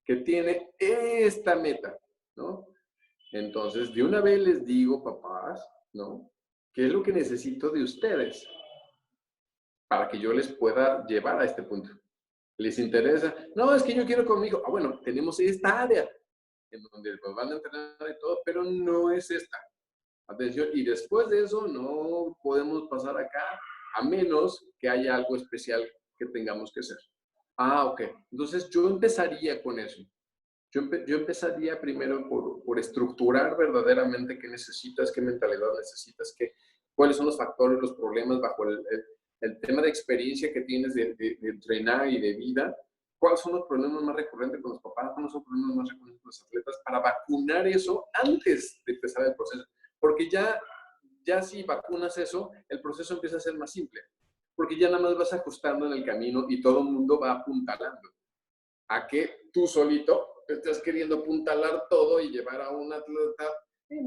que tiene esta meta, ¿no? Entonces, de una vez les digo, papás, ¿no? ¿Qué es lo que necesito de ustedes para que yo les pueda llevar a este punto? ¿Les interesa? No, es que yo quiero con mi hijo. Ah, bueno, tenemos esta área en donde nos van a entrenar y todo, pero no es esta. Atención, y después de eso no podemos pasar acá a menos que haya algo especial que tengamos que hacer. Ah, ok. Entonces yo empezaría con eso. Yo empezaría primero por estructurar verdaderamente qué necesitas, qué mentalidad necesitas, cuáles son los factores, los problemas bajo el tema de experiencia que tienes de entrenar y de vida. ¿Cuáles son los problemas más recurrentes con los papás? ¿Cuáles son los problemas más recurrentes con los atletas? Para vacunar eso antes de empezar el proceso. Porque ya si vacunas eso, el proceso empieza a ser más simple. Porque ya nada más vas ajustando en el camino y todo el mundo va apuntalando. A que tú solito estás queriendo apuntalar todo y llevar a un atleta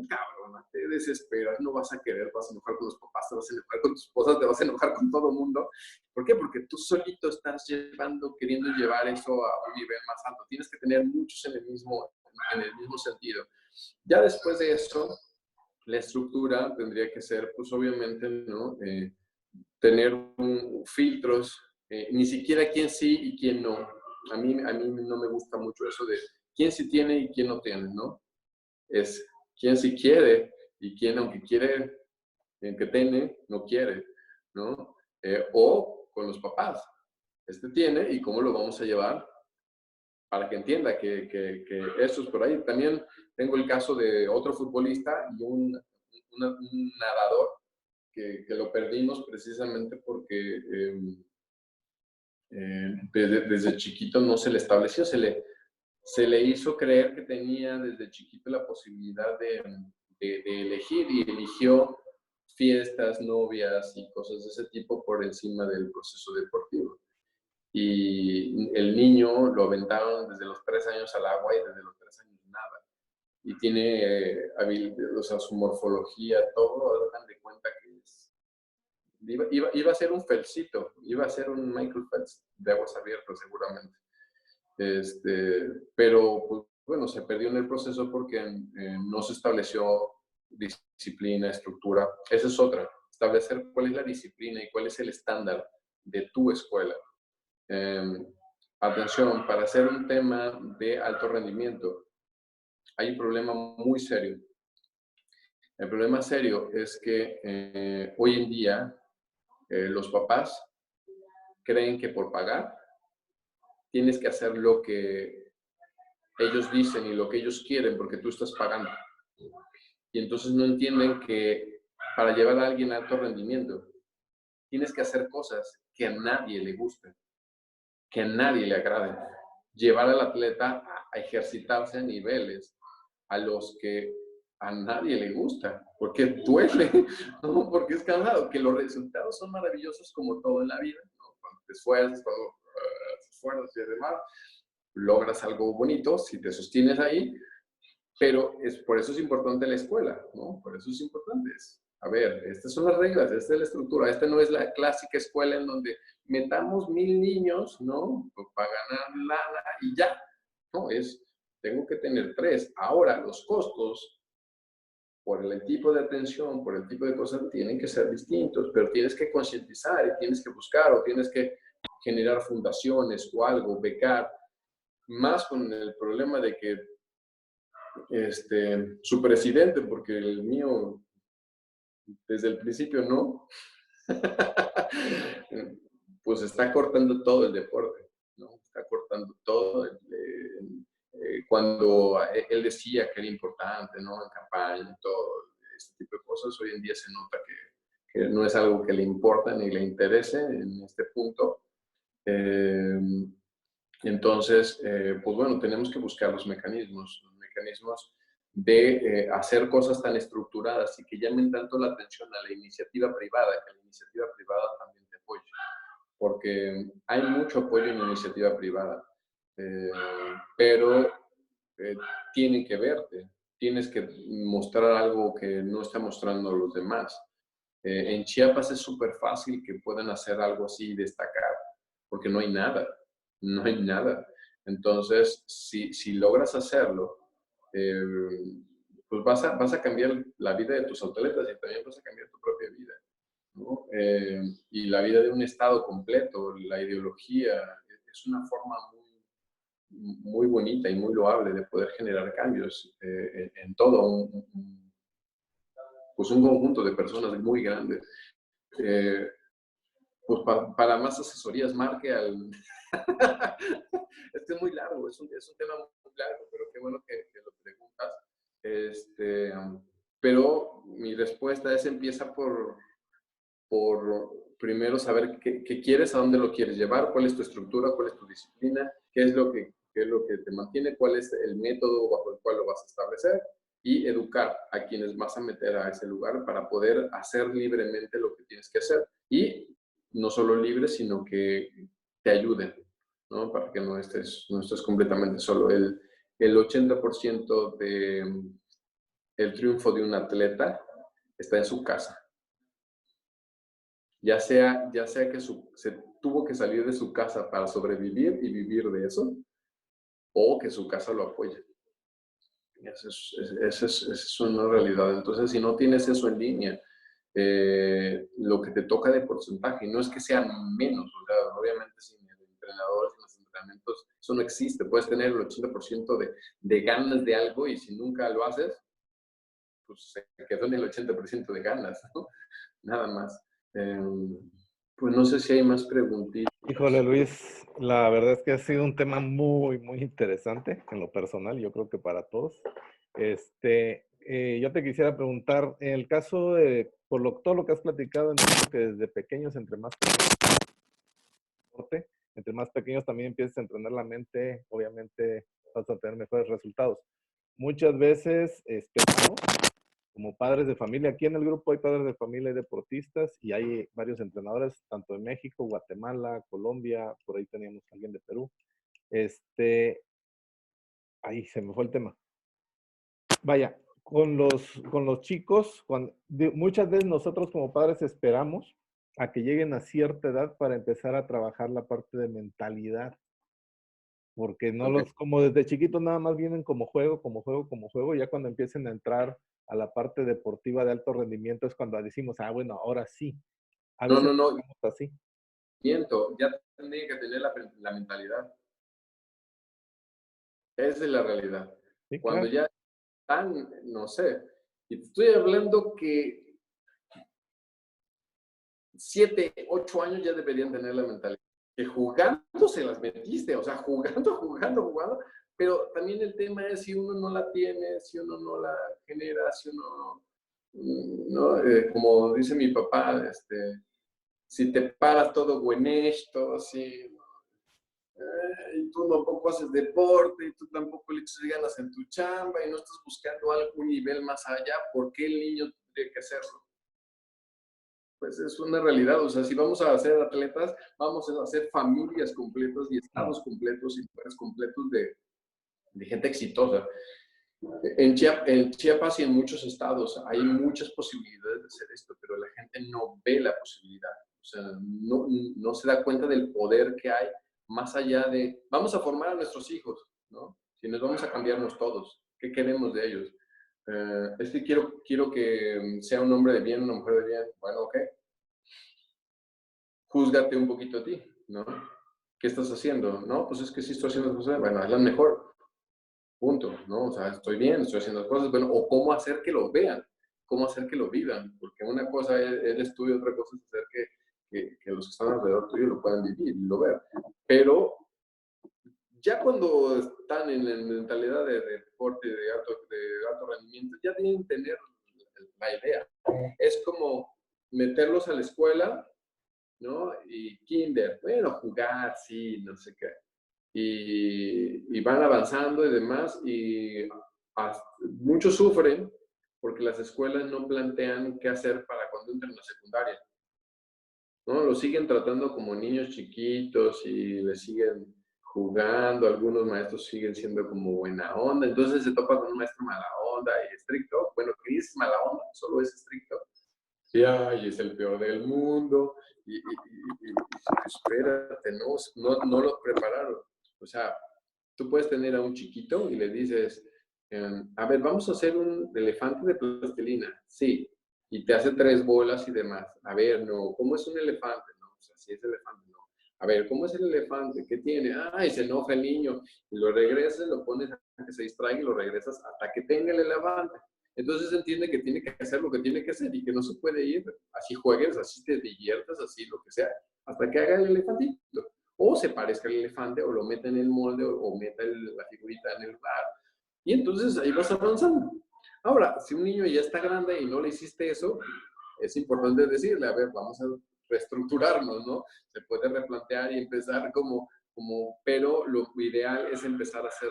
cabrón, te desesperas, no vas a querer, vas a enojar con los papás, te vas a enojar con tu esposa, te vas a enojar con todo el mundo. ¿Por qué? Porque tú solito estás queriendo llevar eso a un nivel más alto. Tienes que tener muchos en el mismo sentido. Ya después de eso, la estructura tendría que ser, pues obviamente, ¿no? Tener filtros, ni siquiera quién sí y quién no. a mí no me gusta mucho eso de quién sí tiene y quién no tiene, ¿no? Es quién sí quiere y quién, aunque quiere, que tiene, no quiere, ¿no? O con los papás. Este tiene y cómo lo vamos a llevar para que entienda que eso es por ahí. También tengo el caso de otro futbolista y un nadador que lo perdimos precisamente porque desde chiquito no se le estableció, se le hizo creer que tenía desde chiquito la posibilidad de elegir y eligió fiestas, novias y cosas de ese tipo por encima del proceso deportivo. Y el niño lo aventaron desde los 3 años al agua y desde los 3 años nada. Y tiene, o sea, su morfología, todo, hagan de cuenta que iba a ser un Phelpsito, iba a ser un Michael Phelps de aguas abiertas seguramente. Pero, pues, bueno, se perdió en el proceso porque no se estableció disciplina, estructura. Esa es otra, establecer cuál es la disciplina y cuál es el estándar de tu escuela. Atención, para hacer un tema de alto rendimiento, hay un problema muy serio. El problema serio es que hoy en día los papás creen que por pagar tienes que hacer lo que ellos dicen y lo que ellos quieren porque tú estás pagando. Y entonces no entienden que para llevar a alguien a alto rendimiento tienes que hacer cosas que a nadie le gusten, que a nadie le agraden. Llevar al atleta a ejercitarse a niveles a los que a nadie le gusta, porque duele, ¿no? Porque es cansado, que los resultados son maravillosos como todo en la vida, ¿no? Cuando te esfuerzas, cuando te esfuerzas y demás, logras algo bonito si te sostienes ahí, pero por eso es importante la escuela, ¿no? Por eso es importante. A ver, estas son las reglas, esta es la estructura, esta no es la clásica escuela en donde metamos 1000 niños, ¿no? Para ganar lana y ya. No, tengo que tener 3. Ahora, los costos, por el tipo de atención, por el tipo de cosas, tienen que ser distintos, pero tienes que concientizar y tienes que buscar o tienes que generar fundaciones o algo, becar, más con el problema de que su presidente, porque el mío desde el principio no, pues está cortando todo el deporte, ¿no? Está cortando todo. Cuando él decía que era importante, ¿no? En campaña y todo este tipo de cosas, hoy en día se nota que no es algo que le importa ni le interese en este punto. Entonces, pues bueno, tenemos que buscar los mecanismos de hacer cosas tan estructuradas y que llamen tanto la atención a la iniciativa privada, que la iniciativa privada también te apoye, porque hay mucho apoyo en la iniciativa privada, pero tienen que verte, tienes que mostrar algo que no está mostrando los demás. En Chiapas es súper fácil que puedan hacer algo así y destacar, porque no hay nada, no hay nada. Entonces, si logras hacerlo, pues vas a cambiar la vida de tus atletas y también vas a cambiar tu propia vida, ¿no? Y la vida de un estado completo, la ideología, es una forma muy bonita y muy loable de poder generar cambios en todo pues un conjunto de personas muy grande. Pues para más asesorías, marque al... Es muy largo, es un tema muy largo, pero qué bueno que lo preguntas. Pero mi respuesta empieza por primero saber qué quieres, a dónde lo quieres llevar, cuál es tu estructura, cuál es tu disciplina, qué es lo que te mantiene, cuál es el método bajo el cual lo vas a establecer y educar a quienes vas a meter a ese lugar para poder hacer libremente lo que tienes que hacer y no solo libre, sino que te ayuden, ¿no? Para que no estés completamente solo. El 80% del triunfo de un atleta está en su casa. Ya sea que se tuvo que salir de su casa para sobrevivir y vivir de eso, o que su casa lo apoye. Esa es una realidad. Entonces, si no tienes eso en línea, lo que te toca de porcentaje, no es que sean menos, o sea, obviamente sin el entrenador, sin los entrenamientos. Eso no existe. Puedes tener el 80% de ganas de algo y si nunca lo haces, pues se quedó en el 80% de ganas, ¿no? Nada más. Pues no sé si hay más preguntitas. Híjole, Luis, la verdad es que ha sido un tema muy, muy interesante en lo personal, yo creo que para todos. Yo te quisiera preguntar, en el caso de, todo lo que has platicado, entiendo que desde pequeños, entre más pequeños, entre más pequeños también empiezas a entrenar la mente, obviamente vas a tener mejores resultados. Muchas veces esperamos, como padres de familia, aquí en el grupo hay padres de familia y deportistas y hay varios entrenadores, tanto de México, Guatemala, Colombia, por ahí teníamos a alguien de Perú. Ahí se me fue el tema. Vaya, con los chicos, muchas veces nosotros como padres esperamos a que lleguen a cierta edad para empezar a trabajar la parte de mentalidad, porque no Okay. como desde chiquitos nada más vienen como juego, como juego, como juego, ya cuando empiecen a entrar a la parte deportiva de alto rendimiento es cuando decimos, bueno, ahora sí. A No, veces no, no, pensamos así. miento, ya tendría que tener la mentalidad. Esa es la realidad. Sí, Cuando claro. ya están, no sé, y te estoy hablando que 7, 8 años ya deberían tener la mentalidad. Que jugando se las metiste, o sea, jugando, pero también el tema es si uno no la tiene, si uno no la genera, si uno no, como dice mi papá, si te paras todo buenesto, si y tú tampoco haces deporte, y tú tampoco le echas ganas en tu chamba, y no estás buscando algún nivel más allá, ¿por qué el niño tendría que hacerlo? Pues es una realidad, o sea, si vamos a ser atletas, vamos a hacer familias completas y estados completos y lugares completos de gente exitosa. En Chiapas y en muchos estados hay muchas posibilidades de hacer esto, pero la gente no ve la posibilidad, o sea, no se da cuenta del poder que hay más allá de, vamos a formar a nuestros hijos, ¿no? Si nos vamos a cambiarnos todos, ¿qué queremos de ellos? Es que quiero que sea un hombre de bien, una mujer de bien, bueno, ok, júzgate un poquito a ti, ¿no? ¿Qué estás haciendo? No, pues es que sí estoy haciendo las cosas, bueno, hazlas mejor, punto, ¿no? O sea, estoy bien, estoy haciendo las cosas, bueno, o cómo hacer que lo vean, cómo hacer que lo vivan, porque una cosa es el estudio, otra cosa es hacer que los que están alrededor tuyo lo puedan vivir y lo vean. Pero ya cuando están en la mentalidad de deporte de alto rendimiento, ya deben tener la idea. Es como meterlos a la escuela, ¿no? Y kinder, bueno, jugar, sí, no sé qué. Y van avanzando y demás, y muchos sufren porque las escuelas no plantean qué hacer para cuando entren a la secundaria, ¿no? Los siguen tratando como niños chiquitos y les siguen jugando, algunos maestros siguen siendo como buena onda, entonces se topa con un maestro mala onda y estricto, bueno, que es mala onda, solo es estricto, y ay, es el peor del mundo, y espérate, no lo prepararon. O sea, tú puedes tener a un chiquito y le dices, a ver, vamos a hacer un elefante de plastilina, sí, y te hace 3 bolas y demás. A ver, no, ¿cómo es un elefante? No, o sea, si es elefante, no. A ver, ¿cómo es el elefante? ¿Qué tiene? Ay, se enoja el niño, y lo regresas, lo pones a que se distraiga y lo regresas hasta que tenga el elefante. Entonces entiende que tiene que hacer lo que tiene que hacer y que no se puede ir, así juegues, así te diviertas, así lo que sea, hasta que haga el elefantito. O se parezca al elefante, o lo meta en el molde, o meta la figurita en el lugar. Y entonces ahí vas avanzando. Ahora, si un niño ya está grande y no le hiciste eso, es importante decirle, a ver, vamos a reestructurarnos, ¿no? Se puede replantear y empezar pero lo ideal es empezar a ser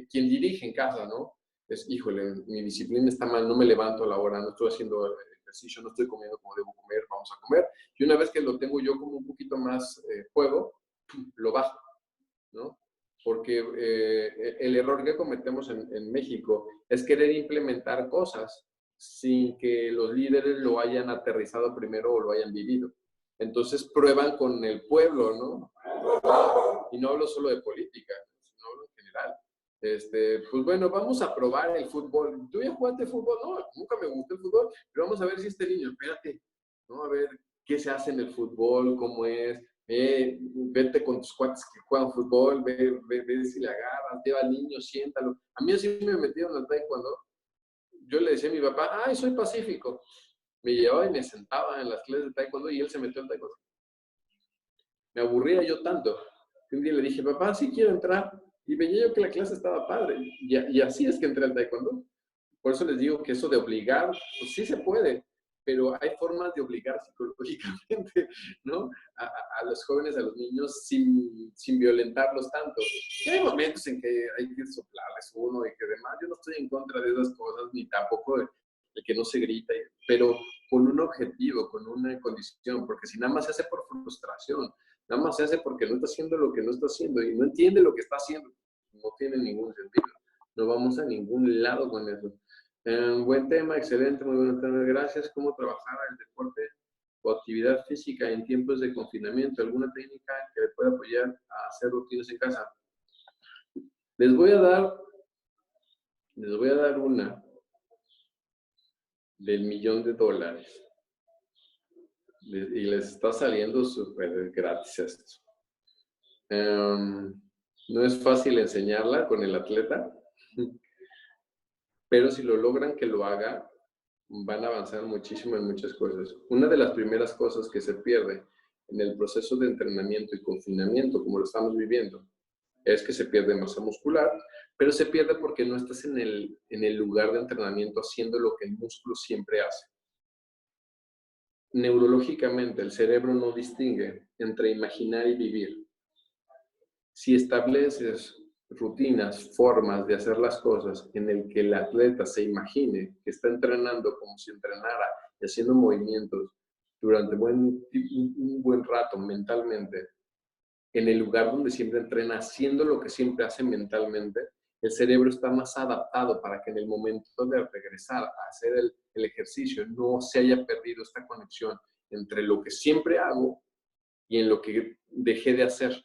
quien dirige en casa, ¿no? Es, híjole, mi disciplina está mal, no me levanto a la hora, no estoy haciendo ejercicio, no estoy comiendo como debo comer, vamos a comer. Y una vez que lo tengo yo como un poquito más juego, lo bajo, ¿no? Porque el error que cometemos en México es querer implementar cosas sin que los líderes lo hayan aterrizado primero o lo hayan vivido. Entonces prueban con el pueblo, ¿no? Y no hablo solo de política, sino hablo en general. Pues bueno, vamos a probar el fútbol. ¿Tú ya jugaste fútbol? No, nunca me gustó el fútbol, pero vamos a ver si este niño, espérate, ¿no? A ver qué se hace en el fútbol, cómo es, vete con tus cuates que juegan fútbol, ve si le agarras, lleva al niño, siéntalo. A mí así me metieron al taekwondo. Yo le decía a mi papá, ay, soy pacífico. Me llevaba y me sentaba en las clases de taekwondo y él se metió al taekwondo. Me aburría yo tanto que un día le dije, papá, sí quiero entrar. Y veía yo que la clase estaba padre. Y así es que entré al taekwondo. Por eso les digo que eso de obligar, pues sí se puede, pero hay formas de obligar psicológicamente, ¿no? A los jóvenes, a los niños, sin violentarlos tanto. Y hay momentos en que hay que soplarles uno y que demás. Yo no estoy en contra de esas cosas, ni tampoco de que no se grita, pero con un objetivo, con una condición, porque si nada más se hace por frustración, nada más se hace porque no está haciendo lo que no está haciendo y no entiende lo que está haciendo, no tiene ningún sentido. No vamos a ningún lado con eso. Buen tema, excelente, muy buen tema, gracias. ¿Cómo trabajar el deporte o actividad física en tiempos de confinamiento? ¿Alguna técnica que le pueda apoyar a hacer rutinas en casa? Les voy a dar una del $1,000,000 y les está saliendo súper gratis esto. No es fácil enseñarla con el atleta, pero si lo logran que lo haga, van a avanzar muchísimo en muchas cosas. Una de las primeras cosas que se pierde en el proceso de entrenamiento y confinamiento, como lo estamos viviendo, es que se pierde masa muscular, pero se pierde porque no estás en el lugar de entrenamiento haciendo lo que el músculo siempre hace. Neurológicamente, el cerebro no distingue entre imaginar y vivir. Si estableces rutinas, formas de hacer las cosas en el que el atleta se imagine que está entrenando como si entrenara y haciendo movimientos durante un buen rato mentalmente, en el lugar donde siempre entrena, haciendo lo que siempre hace mentalmente, el cerebro está más adaptado para que en el momento de regresar a hacer el ejercicio no se haya perdido esta conexión entre lo que siempre hago y en lo que dejé de hacer,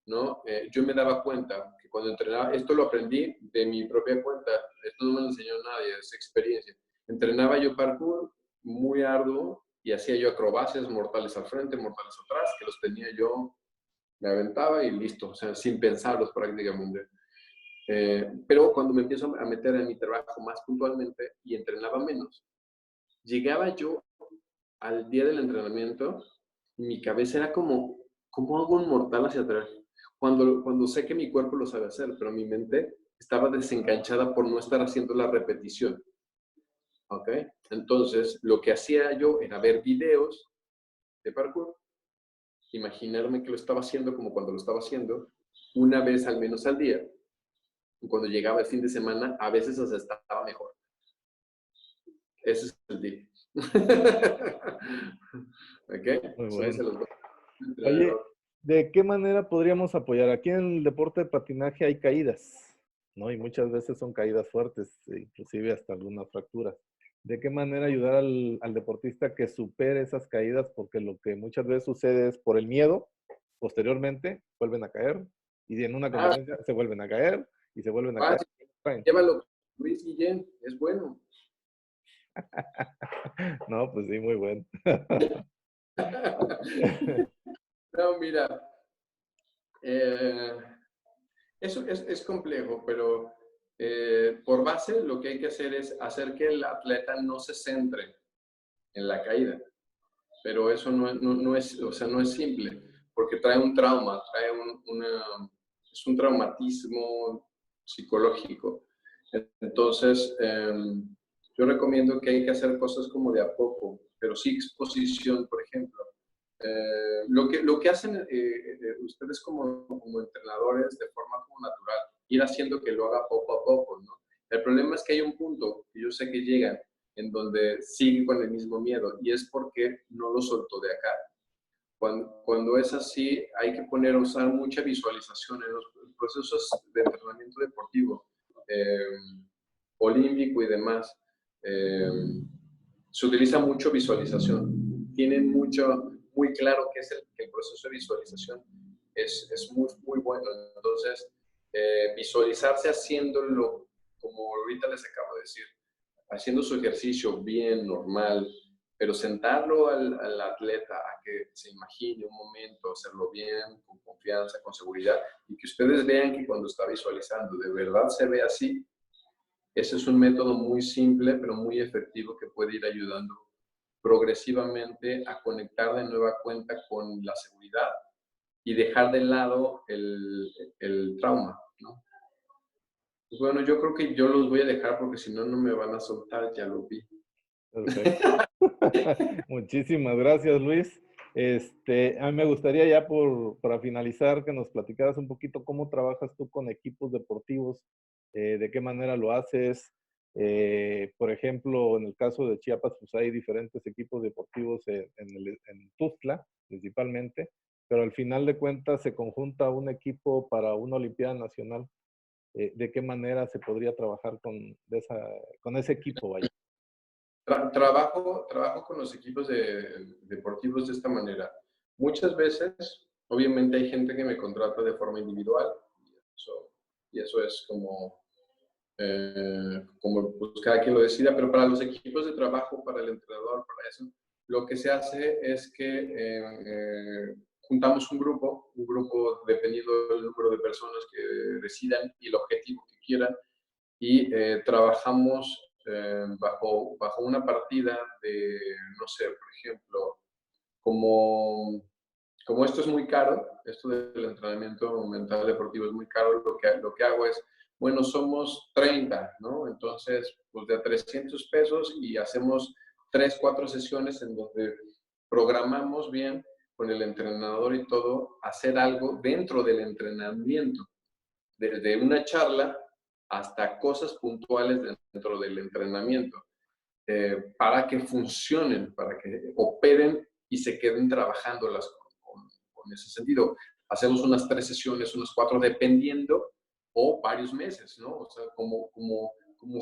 ¿no? Yo me daba cuenta que cuando entrenaba, esto lo aprendí de mi propia cuenta, esto no me lo enseñó nadie, es experiencia. Entrenaba yo parkour muy arduo y hacía yo acrobacias, mortales al frente, mortales atrás, que los tenía yo, me aventaba y listo, o sea, sin pensarlos prácticamente. Pero cuando me empiezo a meter en mi trabajo más puntualmente y entrenaba menos, llegaba yo al día del entrenamiento y mi cabeza era como, ¿cómo hago un mortal hacia atrás? Cuando sé que mi cuerpo lo sabe hacer, pero mi mente estaba desenganchada por no estar haciendo la repetición. ¿Ok? Entonces, lo que hacía yo era ver videos de parkour, imaginarme que lo estaba haciendo como cuando lo estaba haciendo, una vez al menos al día. Y cuando llegaba el fin de semana, a veces hasta estaba mejor. Ese es el tip. ¿Ok? Muy Solo se bueno. los voy a Oye, entregar. ¿de qué manera podríamos apoyar? Aquí en el deporte de patinaje hay caídas, ¿no? Y muchas veces son caídas fuertes, inclusive hasta algunas fracturas. ¿De qué manera ayudar al deportista que supere esas caídas? Porque lo que muchas veces sucede es por el miedo, posteriormente vuelven a caer y en una Ah, competencia se vuelven a caer y se vuelven a caer. fácil. Llévalo, Luis Guillén, es bueno. No, pues sí, muy bueno. No, mira, eso es complejo, pero por base lo que hay que hacer es hacer que el atleta no se centre en la caída. Pero eso no es, o sea, no es simple, porque trae un trauma, es un traumatismo psicológico. Entonces, yo recomiendo que hay que hacer cosas como de a poco, pero sí exposición, por ejemplo. Lo que hacen ustedes como entrenadores de forma como natural, ir haciendo que lo haga poco a poco, ¿no? El problema es que hay un punto que yo sé que llegan en donde sigue con el mismo miedo y es porque no lo soltó de acá. Cuando es así, hay que usar mucha visualización en los procesos de entrenamiento deportivo, olímpico y demás. Se utiliza mucho visualización. Tienen muy claro que el proceso de visualización es muy bueno. Entonces, visualizarse haciéndolo, como ahorita les acabo de decir, haciendo su ejercicio bien, normal, pero sentarlo al atleta a que se imagine un momento, hacerlo bien, con confianza, con seguridad, y que ustedes vean que cuando está visualizando de verdad se ve así. Ese es un método muy simple, pero muy efectivo que puede ir ayudando progresivamente a conectar de nueva cuenta con la seguridad y dejar de lado el trauma, ¿no? Pues bueno, yo creo que yo los voy a dejar porque si no, no me van a soltar, ya lo vi. Perfecto. Muchísimas gracias, Luis. A mí me gustaría ya para finalizar que nos platicaras un poquito cómo trabajas tú con equipos deportivos, de qué manera lo haces. Por ejemplo, en el caso de Chiapas, pues hay diferentes equipos deportivos en Tuxtla, principalmente, pero al final de cuentas se conjunta un equipo para una Olimpiada Nacional. ¿De qué manera se podría trabajar con ese equipo, vaya? Trabajo con los equipos deportivos de esta manera. Muchas veces, obviamente hay gente que me contrata de forma individual y eso es como pues, cada quien lo decida, pero para los equipos de trabajo, para el entrenador, para eso, lo que se hace es que juntamos un grupo dependiendo del número de personas que decidan y el objetivo que quieran, y trabajamos bajo una partida de, no sé, por ejemplo, como esto es muy caro, esto del entrenamiento mental deportivo es muy caro, lo que hago es, bueno, somos 30, ¿no? Entonces, pues de a 300 pesos y hacemos 3, 4 sesiones en donde programamos bien con el entrenador y todo, hacer algo dentro del entrenamiento, desde una charla hasta cosas puntuales dentro del entrenamiento, para que funcionen, para que operen y se queden trabajándolas con ese sentido. Hacemos unas 3 sesiones, unas 4, dependiendo, o varios meses, ¿no? O sea, como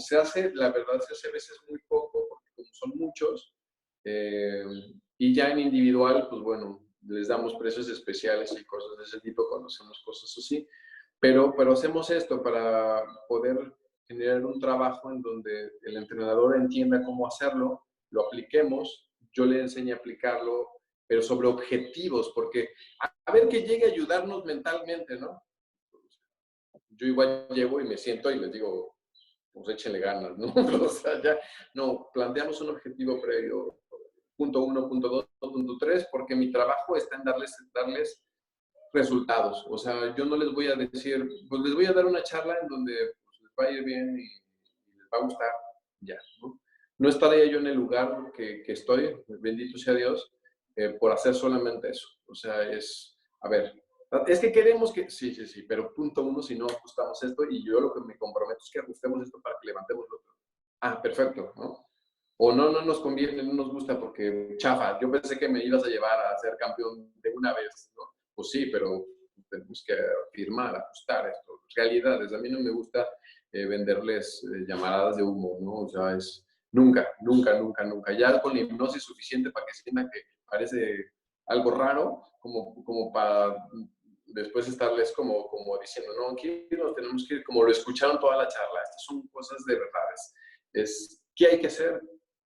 se hace, la verdad se hace a veces muy poco, porque como son muchos, eh, y ya en individual, pues bueno, les damos precios especiales y cosas de ese tipo cuando hacemos cosas así, pero hacemos esto para poder generar un trabajo en donde el entrenador entienda cómo hacerlo, lo apliquemos, yo le enseño a aplicarlo, pero sobre objetivos, porque a ver que llegue a ayudarnos mentalmente, ¿no? Yo igual llego y me siento y les digo, pues échenle ganas, ¿no? O sea, ya, no, planteamos un objetivo previo, punto 1, punto 2, punto 3, porque mi trabajo está en darles resultados. O sea, yo no les voy a decir, pues les voy a dar una charla en donde pues, les va a ir bien y les va a gustar, ya, ¿no? No estaría yo en el lugar que estoy, bendito sea Dios, por hacer solamente eso. O sea, a ver, es que queremos que, sí, sí, sí, pero punto 1, si no ajustamos esto, y yo lo que me comprometo es que ajustemos esto para que levantemos lo otro. Ah, perfecto, ¿no? O no, no nos conviene, no nos gusta porque chafa, yo pensé que me ibas a llevar a ser campeón de una vez, ¿no? Pues sí, pero tenemos que firmar, ajustar esto. Realidades, a mí no me gusta venderles llamadas de humo, ¿no? O sea, es nunca, nunca, nunca, nunca. Ya con la hipnosis suficiente para que sientan que parece algo raro, como para después estarles como diciendo, no, aquí nos tenemos que ir, como lo escucharon toda la charla, estas son cosas de verdades. Es qué hay que hacer,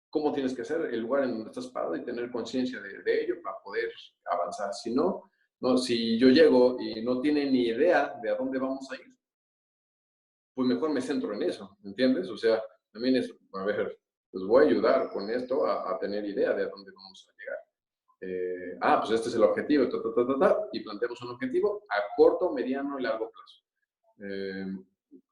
cómo tienes que hacer, el lugar en donde estás parado y tener conciencia de ello para poder avanzar. Si no, no, si yo llego y no tiene ni idea de a dónde vamos a ir, pues mejor me centro en eso, ¿entiendes? O sea, también es, a ver, pues voy a ayudar con esto a tener idea de a dónde vamos a llegar. Pues este es el objetivo, y planteamos un objetivo a corto, mediano y largo plazo.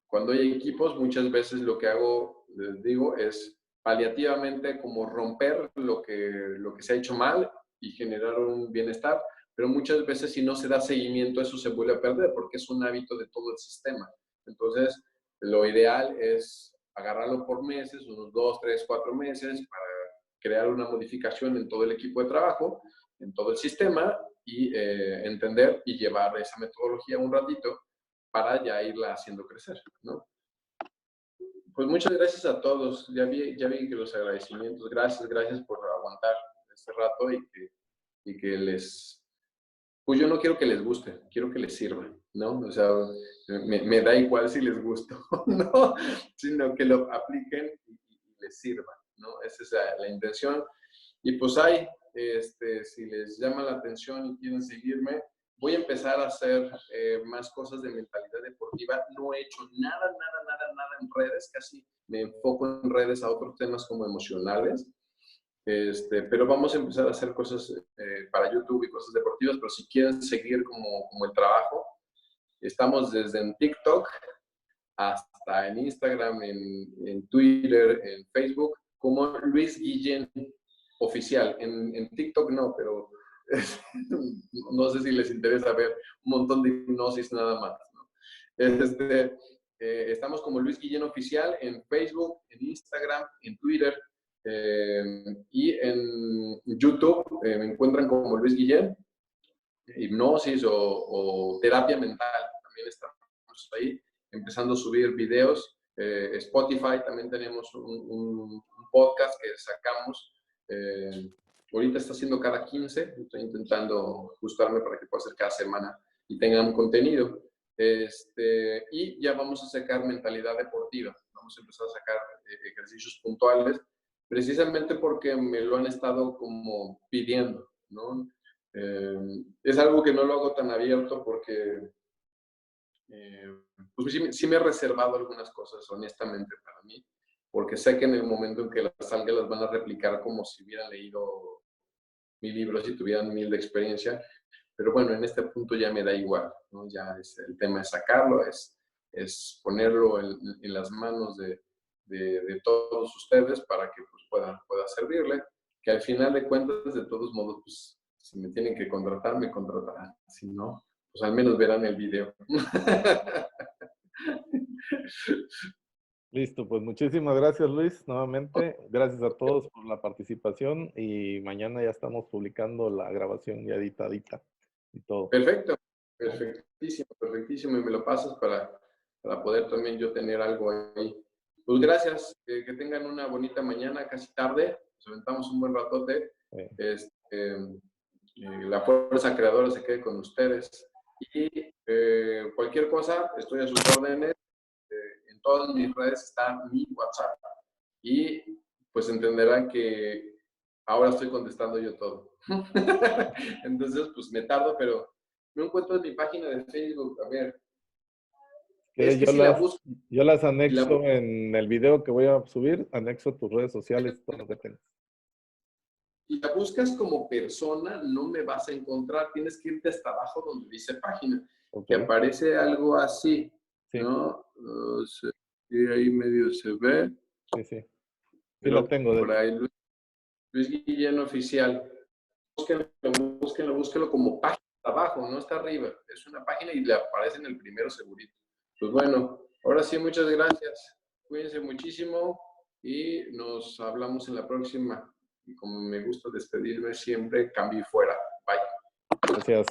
Cuando hay equipos, muchas veces lo que hago, les digo, es paliativamente como romper lo que se ha hecho mal y generar un bienestar, pero muchas veces si no se da seguimiento, eso se vuelve a perder porque es un hábito de todo el sistema. Entonces, lo ideal es agarrarlo por meses, unos 2, 3, 4 meses, para crear una modificación en todo el equipo de trabajo, en todo el sistema, y entender y llevar esa metodología un ratito para ya irla haciendo crecer, ¿no? Pues muchas gracias a todos. Ya vi que los agradecimientos. Gracias por aguantar este rato y que les... Pues yo no quiero que les guste, quiero que les sirva, ¿no? O sea, me da igual si les gusta o no, sino que lo apliquen y les sirva, ¿no? Esa es la intención. Y pues ahí, si les llama la atención y quieren seguirme, voy a empezar a hacer más cosas de mentalidad deportiva. No he hecho nada en redes, casi me enfoco en redes a otros temas como emocionales. Pero vamos a empezar a hacer cosas para YouTube y cosas deportivas, pero si quieren seguir como el trabajo, estamos desde en TikTok hasta en Instagram, en Twitter, en Facebook, como Luis Guillén Oficial. En TikTok no, pero no sé si les interesa ver un montón de hipnosis nada más, ¿no? Estamos como Luis Guillén Oficial en Facebook, en Instagram, en Twitter y en YouTube me encuentran como Luis Guillén, hipnosis o terapia mental, también estamos ahí, empezando a subir videos. Spotify también tenemos un podcast que sacamos. Ahorita está haciendo cada 15, estoy intentando ajustarme para que pueda ser cada semana y tengan contenido. Y ya vamos a sacar mentalidad deportiva, vamos a empezar a sacar ejercicios puntuales, precisamente porque me lo han estado como pidiendo, ¿no? Es algo que no lo hago tan abierto porque pues sí me he reservado algunas cosas, honestamente, para mí, porque sé que en el momento en que las salga las van a replicar como si hubieran leído mi libro, si tuvieran 1000 de experiencia, pero bueno, en este punto ya me da igual, ¿no? Ya el tema es sacarlo, es ponerlo en las manos de todos ustedes para que pues, pueda servirle, que al final de cuentas, de todos modos, pues si me tienen que contratar, me contratarán, si no, pues al menos verán el video. Listo, pues muchísimas gracias, Luis, nuevamente. Gracias a todos por la participación y mañana ya estamos publicando la grabación ya editadita y todo. Perfecto, perfectísimo, y me lo pasas para poder también yo tener algo ahí. Pues gracias, que tengan una bonita mañana, casi tarde, nos aventamos un buen ratote. La fuerza creadora se quede con ustedes. Y cualquier cosa, estoy a sus órdenes. En todas mis redes está mi WhatsApp. Y pues entenderán que ahora estoy contestando yo todo. Entonces, pues me tardo, pero no encuentro en mi página de Facebook. A ver, es que Yo si la las, busco, yo las si la, anexo en el video que voy a subir, anexo tus redes sociales, todo lo que tengas. si la buscas como persona, no me vas a encontrar. Tienes que irte hasta abajo donde dice página. Ok, Que aparece algo así, sí, ¿no? Y ahí medio se ve. sí, sí. Sí la Pero tengo, de por hecho. ahí, Luis Guillén Oficial. Búsquenlo como página abajo, no está arriba. Es una página y le aparece en el primero segurito. Pues bueno, ahora sí, muchas gracias. Cuídense muchísimo y nos hablamos en la próxima. Y como me gusta despedirme siempre, cambio y fuera. Bye. Gracias.